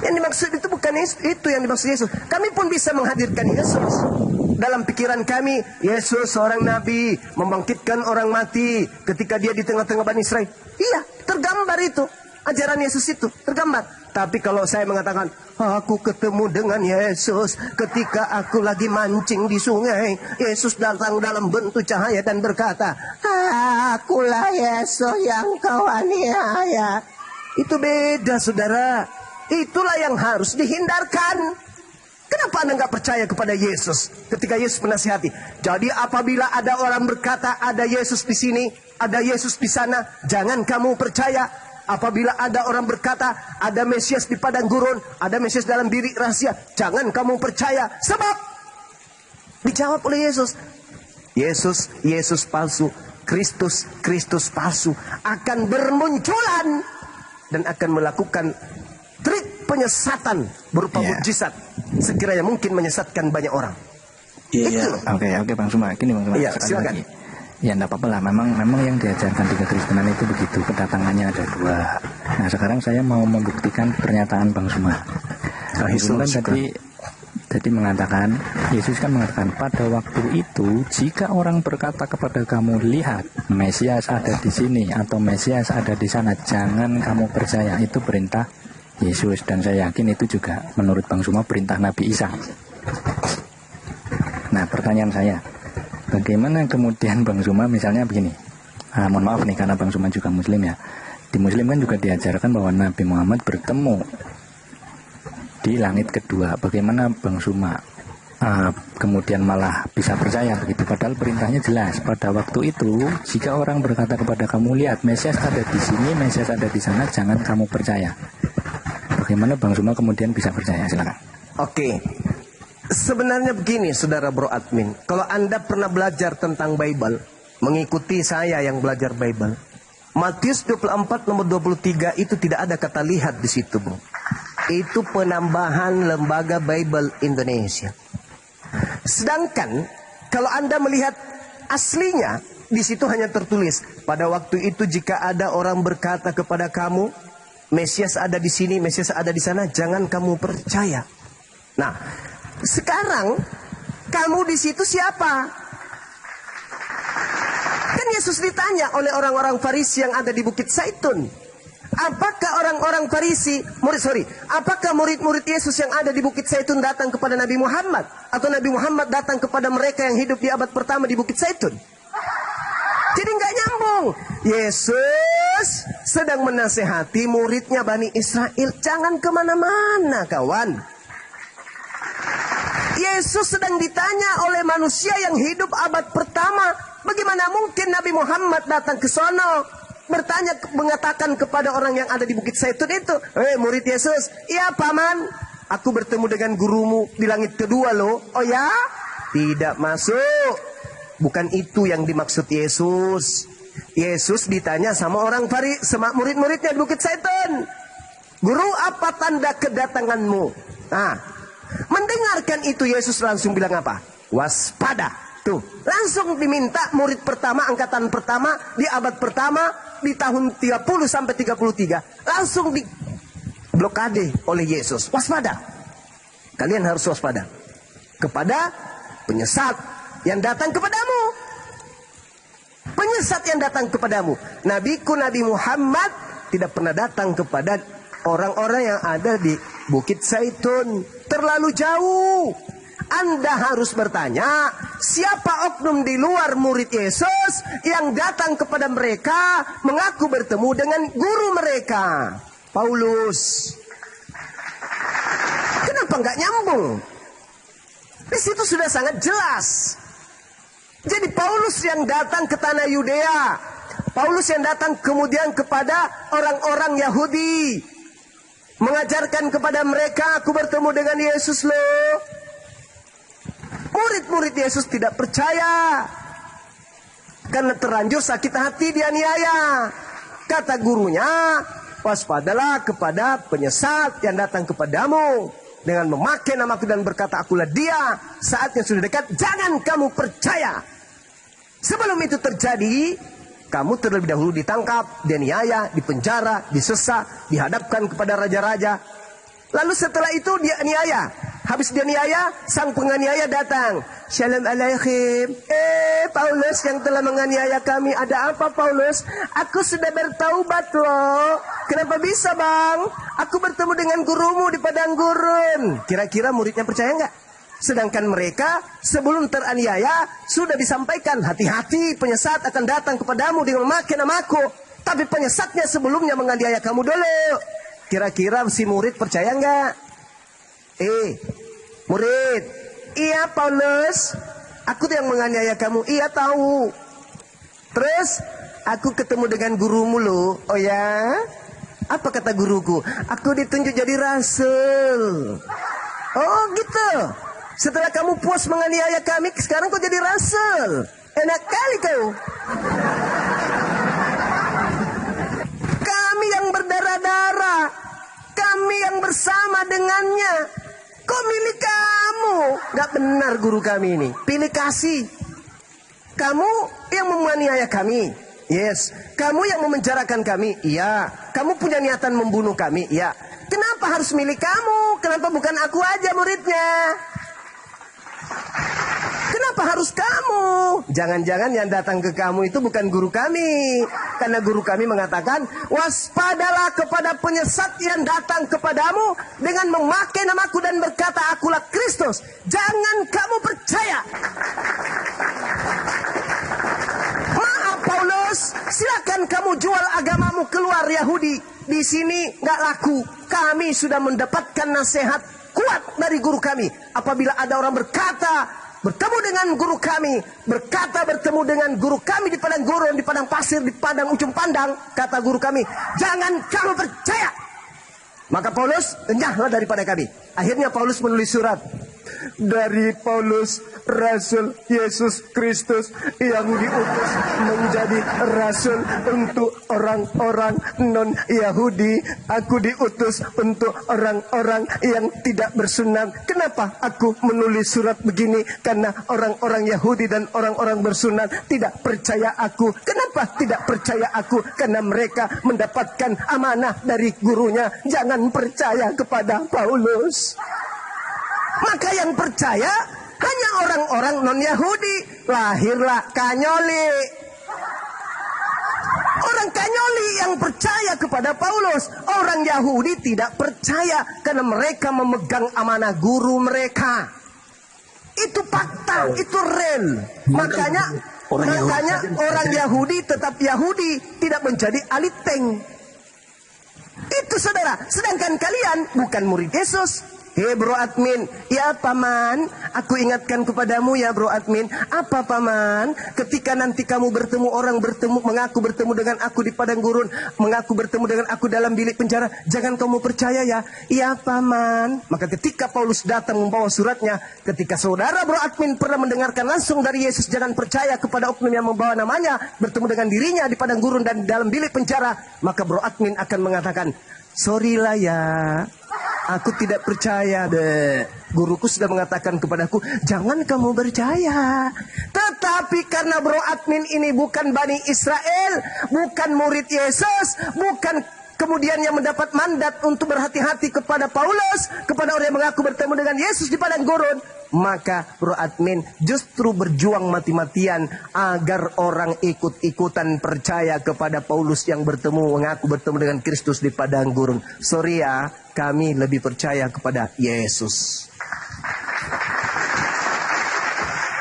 Yang dimaksud itu bukan itu yang dimaksud Yesus. Kami pun bisa menghadirkan Yesus. Dalam pikiran kami, Yesus seorang nabi, membangkitkan orang mati ketika dia di tengah-tengah Bani Israel. Iya, tergambar itu. Ajaran Yesus itu tergambar. Tapi kalau saya mengatakan, aku ketemu dengan Yesus ketika aku lagi mancing di sungai. Yesus datang dalam bentuk cahaya dan berkata, akulah Yesus yang kau aniaya. Itu beda, saudara. Itulah yang harus dihindarkan. Kenapa Anda nggak percaya kepada Yesus ketika Yesus menasihati? Jadi apabila ada orang berkata ada Yesus di sini, ada Yesus di sana, jangan kamu percaya. Apabila ada orang berkata ada Mesias di padang gurun, ada Mesias dalam bilik rahasia, jangan kamu percaya. Sebab dijawab oleh Yesus, Yesus palsu, Kristus palsu akan bermunculan dan akan melakukan trik penyesatan berupa mukjizat, sekiranya mungkin menyesatkan banyak orang. Itu.
Oke Bang Suma, gini Bang Suma.
Iya, silakan.
Lagi. Ya enggak apa-apa lah, memang yang diajarkan di kekristenan itu begitu, kedatangannya ada dua. Nah sekarang saya mau membuktikan pernyataan Bang Suma. Bang Suma tadi mengatakan, Yesus kan mengatakan pada waktu itu jika orang berkata kepada kamu, lihat Mesias ada di sini atau Mesias ada di sana, jangan kamu percaya. Itu perintah Yesus, dan saya yakin itu juga menurut Bang Suma perintah Nabi Isa. Nah pertanyaan saya, bagaimana kemudian Bang Suma misalnya begini, mohon maaf nih karena Bang Suma juga Muslim ya. Di Muslim kan juga diajarkan bahwa Nabi Muhammad bertemu di langit kedua. Bagaimana Bang Suma kemudian malah bisa percaya begitu? Padahal perintahnya jelas. Pada waktu itu jika orang berkata kepada kamu, lihat Mesias ada di sini, Mesias ada di sana, jangan kamu percaya. Bagaimana Bang Suma kemudian bisa percaya? Silakan.
Oke. Sebenarnya begini, saudara bro admin. Kalau Anda pernah belajar tentang Bible, mengikuti saya yang belajar Bible, Matius 24 nomor 23 itu tidak ada kata lihat di situ, bro. Itu penambahan Lembaga Bible Indonesia. Sedangkan kalau Anda melihat aslinya, di situ hanya tertulis, pada waktu itu jika ada orang berkata kepada kamu, Mesias ada di sini, Mesias ada di sana, jangan kamu percaya. Nah, sekarang kamu di situ siapa? Kan Yesus ditanya oleh orang-orang Farisi yang ada di Bukit Zaitun. Apakah orang-orang Farisi, apakah murid-murid Yesus yang ada di Bukit Zaitun datang kepada Nabi Muhammad? Atau Nabi Muhammad datang kepada mereka yang hidup di abad pertama di Bukit Zaitun? Jadi nggak nyambung. Yesus sedang menasehati muridnya Bani Israel. Jangan kemana-mana kawan. Yesus sedang ditanya oleh manusia yang hidup abad pertama. Bagaimana mungkin Nabi Muhammad datang ke sono, bertanya, mengatakan kepada orang yang ada di Bukit Zaitun itu, murid Yesus, iya paman, aku bertemu dengan gurumu di langit kedua loh. Oh ya? Tidak masuk. Bukan itu yang dimaksud Yesus. Yesus ditanya sama sama murid-muridnya di Bukit Zaitun. Guru, apa tanda kedatanganmu? Nah, mendengarkan itu Yesus langsung bilang apa? Waspada. Tuh, langsung diminta murid pertama, angkatan pertama, di abad pertama, di tahun 30 sampai 33. Langsung di blokade oleh Yesus. Waspada. Kalian harus waspada kepada penyesat yang datang kepadamu. Penyesat yang datang kepadamu. Nabiku Nabi Muhammad tidak pernah datang kepada orang-orang yang ada di Bukit Zaitun. Terlalu jauh. Anda harus bertanya, siapa oknum di luar murid Yesus yang datang kepada mereka mengaku bertemu dengan guru mereka, Paulus. Kenapa nggak nyambung? Di situ sudah sangat jelas. Jadi Paulus yang datang ke tanah Yudea, Paulus yang datang kemudian kepada orang-orang Yahudi, mengajarkan kepada mereka, aku bertemu dengan Yesus loh. Murid-murid Yesus tidak percaya, karena terlanjur sakit hati dianiaya. Kata gurunya, waspadalah kepada penyesat yang datang kepadamu dengan memakai namaku dan berkata akulah dia. Saatnya sudah dekat, jangan kamu percaya. Sebelum itu terjadi, kamu terlebih dahulu ditangkap, dianiaya, dipenjara, disesat, dihadapkan kepada raja-raja. Lalu setelah itu dianiaya. Habis dianiaya, sang penganiaya datang. Shalom alaikum. Paulus yang telah menganiaya kami. Ada apa Paulus? Aku sudah bertaubat loh. Kenapa bisa bang? Aku bertemu dengan gurumu di padang gurun. Kira-kira muridnya percaya nggak? Sedangkan mereka sebelum teraniaya sudah disampaikan, hati-hati penyesat akan datang kepadamu dengan memakai namaku. Tapi penyesatnya sebelumnya menganiaya kamu dulu. Kira-kira si murid percaya nggak? Murid, iya Paulus, aku yang menganiaya kamu. Iya tahu. Terus aku ketemu dengan gurumu loh. Oh ya? Apa kata guruku? Aku ditunjuk jadi rasul. Oh gitu. Setelah kamu puas menganiaya kami, sekarang kau jadi rasul. Enak kali kau. Kami yang berdarah-darah, kami yang bersama dengannya. Kok milih kamu? Gak benar guru kami ini. Pilih kasih. Kamu yang menganiaya kami. Yes. Kamu yang memenjarakan kami. Iya. Kamu punya niatan membunuh kami. Iya. Kenapa harus milih kamu? Kenapa bukan aku aja muridnya? Kenapa harus kamu? Jangan-jangan yang datang ke kamu itu bukan guru kami. Karena guru kami mengatakan, waspadalah kepada penyesat yang datang kepadamu dengan memakai namaku dan berkata, akulah Kristus. Jangan kamu percaya. Maaf Paulus, silakan kamu jual agamamu keluar Yahudi. Di sini nggak laku. Kami sudah mendapatkan nasihat kuat dari guru kami. Apabila ada orang berkata, bertemu dengan guru kami, berkata bertemu dengan guru kami di padang gurun, di padang pasir, di padang ujung pandang, kata guru kami, jangan kamu percaya. Maka Paulus enyahlah daripada kami. Akhirnya Paulus menulis surat. Dari Paulus, Rasul Yesus Kristus yang diutus menjadi Rasul untuk orang-orang non-Yahudi. Aku diutus untuk orang-orang yang tidak bersunat. Kenapa aku menulis surat begini? Karena orang-orang Yahudi dan orang-orang bersunat tidak percaya aku. Kenapa tidak percaya aku? Karena mereka mendapatkan amanah dari gurunya. Jangan percaya kepada Paulus. Maka yang percaya hanya orang-orang non-Yahudi. Lahirlah Kanyoli. Orang Kanyoli yang percaya kepada Paulus. Orang Yahudi tidak percaya karena mereka memegang amanah guru mereka. Itu fakta, itu real. Makanya orang Yahudi tetap Yahudi, tidak menjadi aliteng. Itu saudara. Sedangkan kalian bukan murid Yesus. Bro admin, ya paman, aku ingatkan kepadamu ya bro admin. Apa paman? Ketika nanti kamu mengaku bertemu dengan aku di padang gurun, mengaku bertemu dengan aku dalam bilik penjara, jangan kamu percaya ya. Ya paman. Maka ketika Paulus datang membawa suratnya, ketika saudara bro admin pernah mendengarkan langsung dari Yesus, jangan percaya kepada oknum yang membawa namanya, bertemu dengan dirinya di padang gurun dan dalam bilik penjara, maka bro admin akan mengatakan, sorry lah ya, aku tidak percaya deh. Guruku sudah mengatakan kepadaku, jangan kamu percaya. Tetapi karena bro admin ini bukan Bani Israel, bukan murid Yesus, bukan kemudian yang mendapat mandat untuk berhati-hati kepada Paulus, kepada orang yang mengaku bertemu dengan Yesus di padang gurun, maka bro admin justru berjuang mati-matian agar orang ikut-ikutan percaya kepada Paulus yang mengaku bertemu dengan Kristus di padang gurun. Sorry ya, kami lebih percaya kepada Yesus.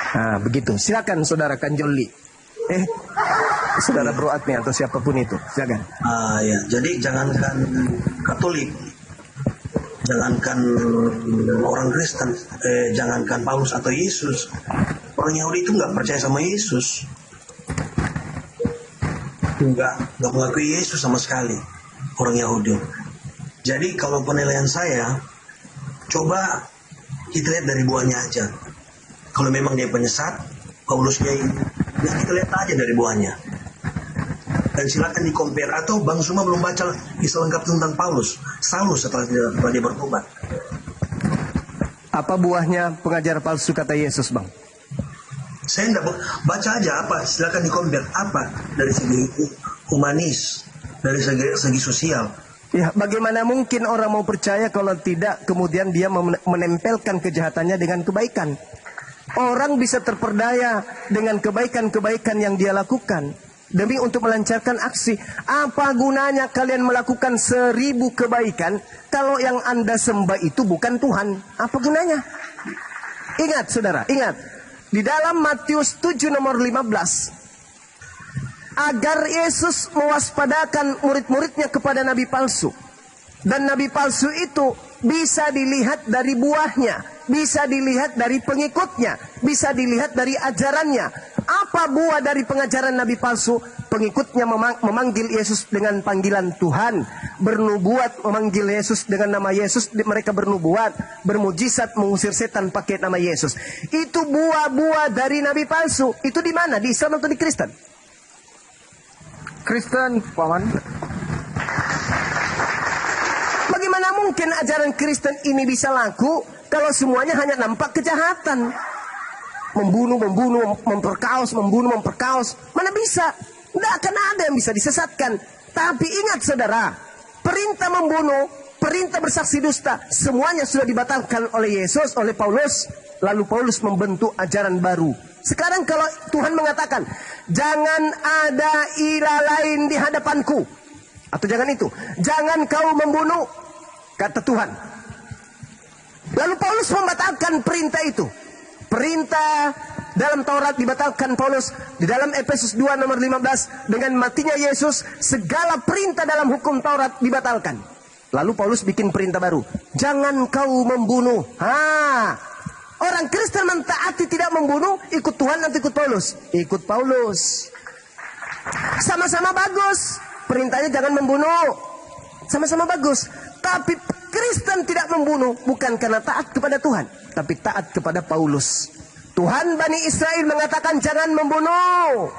Nah, begitu. Silakan saudara Kanjoli. Saudara bro admin atau siapapun itu, silakan.
Ya, jadi jangankan Katolik, jangankan orang Kristen, jangankan Paulus atau Yesus, orang Yahudi itu nggak percaya sama Yesus, nggak mengakui Yesus sama sekali, orang Yahudi. Jadi kalau penilaian saya, coba kita lihat dari buahnya aja. Kalau memang dia penyesat, Paulusnya ini, ya kita lihat aja dari buahnya. Dan silakan di-compare. Atau Bang Suma belum baca kisah lengkap tentang Paulus, Saulus setelah dia bertobat.
Apa buahnya pengajar palsu kata Yesus, Bang?
Saya enggak baca aja apa, silakan di-compare apa dari segi humanis, dari segi sosial.
Ya, bagaimana mungkin orang mau percaya kalau tidak kemudian dia menempelkan kejahatannya dengan kebaikan? Orang bisa terperdaya dengan kebaikan-kebaikan yang dia lakukan demi untuk melancarkan aksi. Apa gunanya kalian melakukan 1000 kebaikan kalau yang Anda sembah itu bukan Tuhan? Apa gunanya? Ingat saudara, ingat. Di dalam Matius 7 nomor 15, agar Yesus mewaspadakan murid-muridnya kepada nabi palsu. Dan nabi palsu itu bisa dilihat dari buahnya, bisa dilihat dari pengikutnya, bisa dilihat dari ajarannya. Apa buah dari pengajaran nabi palsu? Pengikutnya memanggil Yesus dengan panggilan Tuhan, bernubuat memanggil Yesus dengan nama Yesus, mereka bernubuat, bermujizat mengusir setan pakai nama Yesus. Itu buah-buah dari nabi palsu. Itu di mana? Di Islam atau di Kristen?
Kristen, Paman.
Bagaimana mungkin ajaran Kristen ini bisa laku kalau semuanya hanya nampak kejahatan? Membunuh, memperkaos, memperkaos. Mana bisa? Tidak akan ada yang bisa disesatkan. Tapi ingat saudara, perintah membunuh, perintah bersaksi dusta, semuanya sudah dibatalkan oleh Yesus, oleh Paulus. Lalu Paulus membentuk ajaran baru. Sekarang kalau Tuhan mengatakan, jangan ada ilah lain di hadapanku. Atau jangan itu, jangan kau membunuh, kata Tuhan. Lalu Paulus membatalkan perintah itu. Perintah dalam Taurat dibatalkan Paulus. Di dalam Efesus 2 nomor 15, dengan matinya Yesus, segala perintah dalam hukum Taurat dibatalkan. Lalu Paulus bikin perintah baru. Jangan kau membunuh. Orang Kristen mentaati tidak membunuh, ikut Tuhan atau ikut Paulus? Ikut Paulus. Sama-sama bagus. Perintahnya jangan membunuh. Sama-sama bagus. Tapi Kristen tidak membunuh bukan karena taat kepada Tuhan, tapi taat kepada Paulus. Tuhan Bani Israel mengatakan jangan membunuh.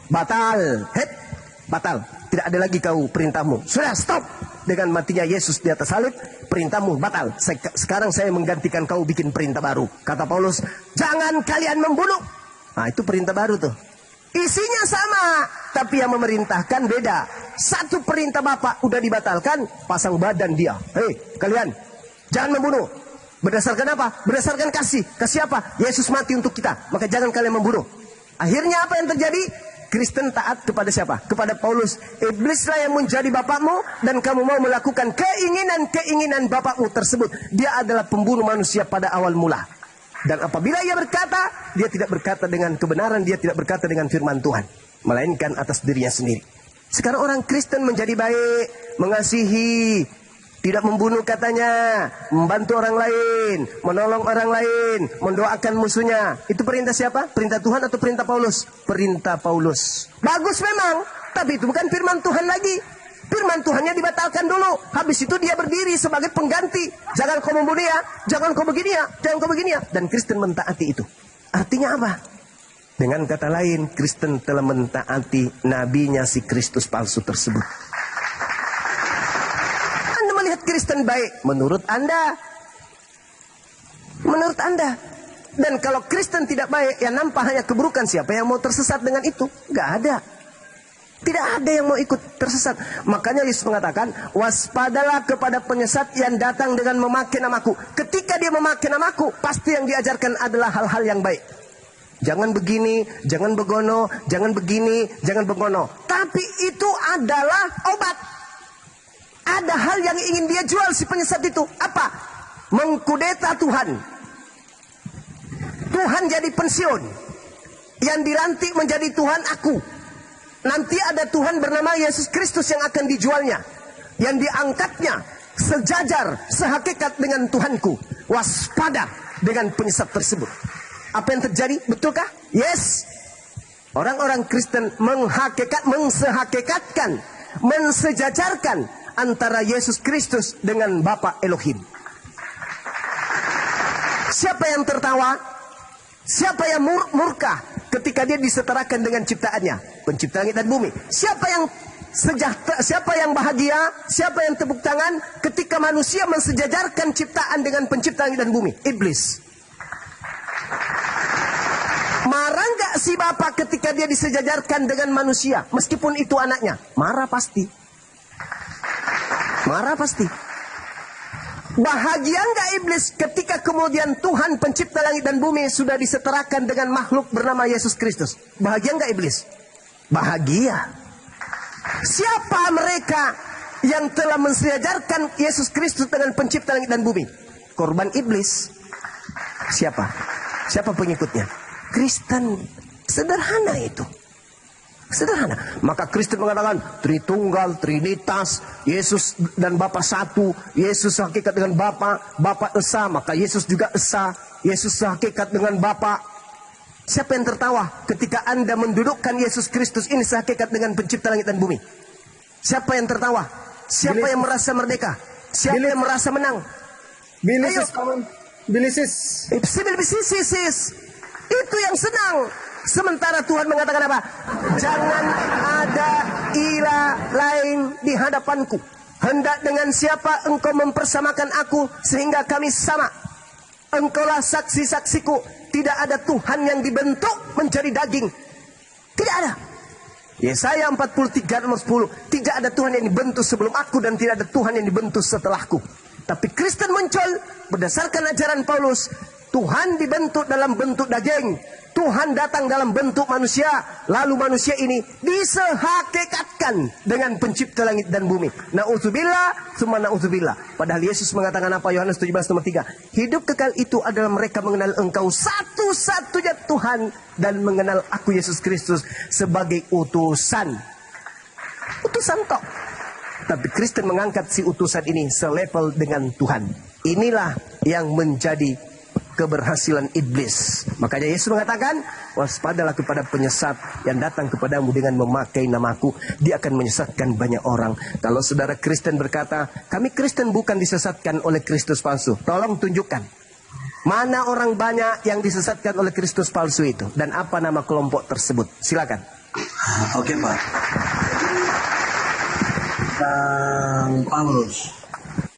Batal. Batal. Tidak ada lagi kau perintahmu. Sudah, stop. Dengan matinya Yesus di atas salib, perintahmu batal. Sekarang saya menggantikan kau bikin perintah baru. Kata Paulus, jangan kalian membunuh. Nah, itu perintah baru tuh. Isinya sama, tapi yang memerintahkan beda. Satu perintah Bapak udah dibatalkan, pasang badan dia. Hei, kalian, jangan membunuh. Berdasarkan apa? Berdasarkan kasih. Kasih apa? Yesus mati untuk kita. Maka jangan kalian membunuh. Akhirnya apa yang terjadi? Kristen taat kepada siapa? Kepada Paulus. Iblislah yang menjadi bapakmu dan kamu mau melakukan keinginan-keinginan bapakmu tersebut. Dia adalah pembunuh manusia pada awal mula. Dan apabila ia berkata, dia tidak berkata dengan kebenaran, dia tidak berkata dengan firman Tuhan, melainkan atas dirinya sendiri. Sekarang orang Kristen menjadi baik, mengasihi, tidak membunuh katanya, membantu orang lain, menolong orang lain, mendoakan musuhnya. Itu perintah siapa? Perintah Tuhan atau perintah Paulus? Perintah Paulus. Bagus memang, tapi itu bukan firman Tuhan lagi. Firman Tuhannya dibatalkan dulu. Habis itu dia berdiri sebagai pengganti. Jangan kau membunuh ya, jangan kau begini ya, jangan kau begini ya. Dan Kristen mentaati itu. Artinya apa? Dengan kata lain, Kristen telah mentaati nabinya si Kristus palsu tersebut. Anda melihat Kristen baik menurut Anda. Menurut Anda. Dan kalau Kristen tidak baik, yang nampak hanya keburukan. Siapa yang mau tersesat dengan itu? Gak ada. Tidak ada yang mau ikut tersesat. Makanya Yesus mengatakan, waspadalah kepada penyesat yang datang dengan memakai namaku. Ketika dia memakai namaku, pasti yang diajarkan adalah hal-hal yang baik. Jangan begini, jangan begono, jangan begini, jangan begono. Tapi itu adalah obat. Ada hal yang ingin dia jual si penyesat itu. Apa? Mengkudeta Tuhan. Tuhan jadi pensiun. Yang dilantik menjadi Tuhan aku. Nanti ada Tuhan bernama Yesus Kristus yang akan dijualnya. Yang diangkatnya. sejajar, sehakikat dengan Tuhanku, waspada dengan penyesat tersebut. Apa yang terjadi? Betulkah? Yes. Orang-orang Kristen mensehakikatkan, mensejajarkan antara Yesus Kristus dengan Bapa Elohim. Siapa yang tertawa? Siapa yang murka ketika dia disetarakan dengan ciptaannya, pencipta langit dan bumi? Siapa yang sejahtera, siapa yang bahagia, siapa yang tepuk tangan ketika manusia mensejajarkan ciptaan dengan pencipta langit dan bumi? Iblis. Marah nggak si bapak ketika dia disejajarkan dengan manusia, meskipun itu anaknya? Marah pasti. Marah pasti. Bahagia nggak iblis ketika kemudian Tuhan pencipta langit dan bumi sudah disetarakan dengan makhluk bernama Yesus Kristus? Bahagia nggak iblis? Bahagia. Siapa mereka yang telah mensejajarkan Yesus Kristus dengan pencipta langit dan bumi? Korban iblis. Siapa? Siapa pengikutnya? Kristen. Sederhana itu. Sederhana. Maka Kristen mengatakan Tritunggal, Trinitas, Yesus dan Bapa satu, Yesus hakikat dengan Bapa, Bapa esa, maka Yesus juga esa, Yesus hakikat dengan Bapa. Siapa yang tertawa ketika Anda mendudukkan Yesus Kristus ini sehakikat dengan pencipta langit dan bumi? Siapa yang tertawa? Siapa yang merasa merdeka? Siapa yang merasa menang?
Bilisis.
Itu yang senang. Sementara Tuhan mengatakan apa? Jangan ada ilah lain di hadapanku. Hendak dengan siapa engkau mempersamakan aku sehingga kami sama. Engkaulah saksi-saksiku. Tidak ada Tuhan yang dibentuk menjadi daging. Tidak ada. Yesaya 43 nomor 10. Tidak ada Tuhan yang dibentuk sebelum aku dan tidak ada Tuhan yang dibentuk setelahku. Tapi Kristen muncul berdasarkan ajaran Paulus. Tuhan dibentuk dalam bentuk daging. Tuhan datang dalam bentuk manusia. Lalu manusia ini disehakikatkan dengan pencipta langit dan bumi. Na'udzubillah, summa na'udzubillah. Padahal Yesus mengatakan apa? Yohanes 17 nomor 3. Hidup kekal itu adalah mereka mengenal engkau satu-satunya Tuhan. Dan mengenal aku Yesus Kristus sebagai utusan. Utusan tok. Tapi Kristen mengangkat si utusan ini selevel dengan Tuhan. Inilah yang menjadi keberhasilan iblis. Makanya Yesus mengatakan, waspadalah kepada penyesat yang datang kepadamu dengan memakai namaku. Dia akan menyesatkan banyak orang. Kalau saudara Kristen berkata, kami Kristen bukan disesatkan oleh Kristus palsu. Tolong tunjukkan. Mana orang banyak yang disesatkan oleh Kristus palsu itu? Dan apa nama kelompok tersebut? Silakan.
Oke Pak. Paulus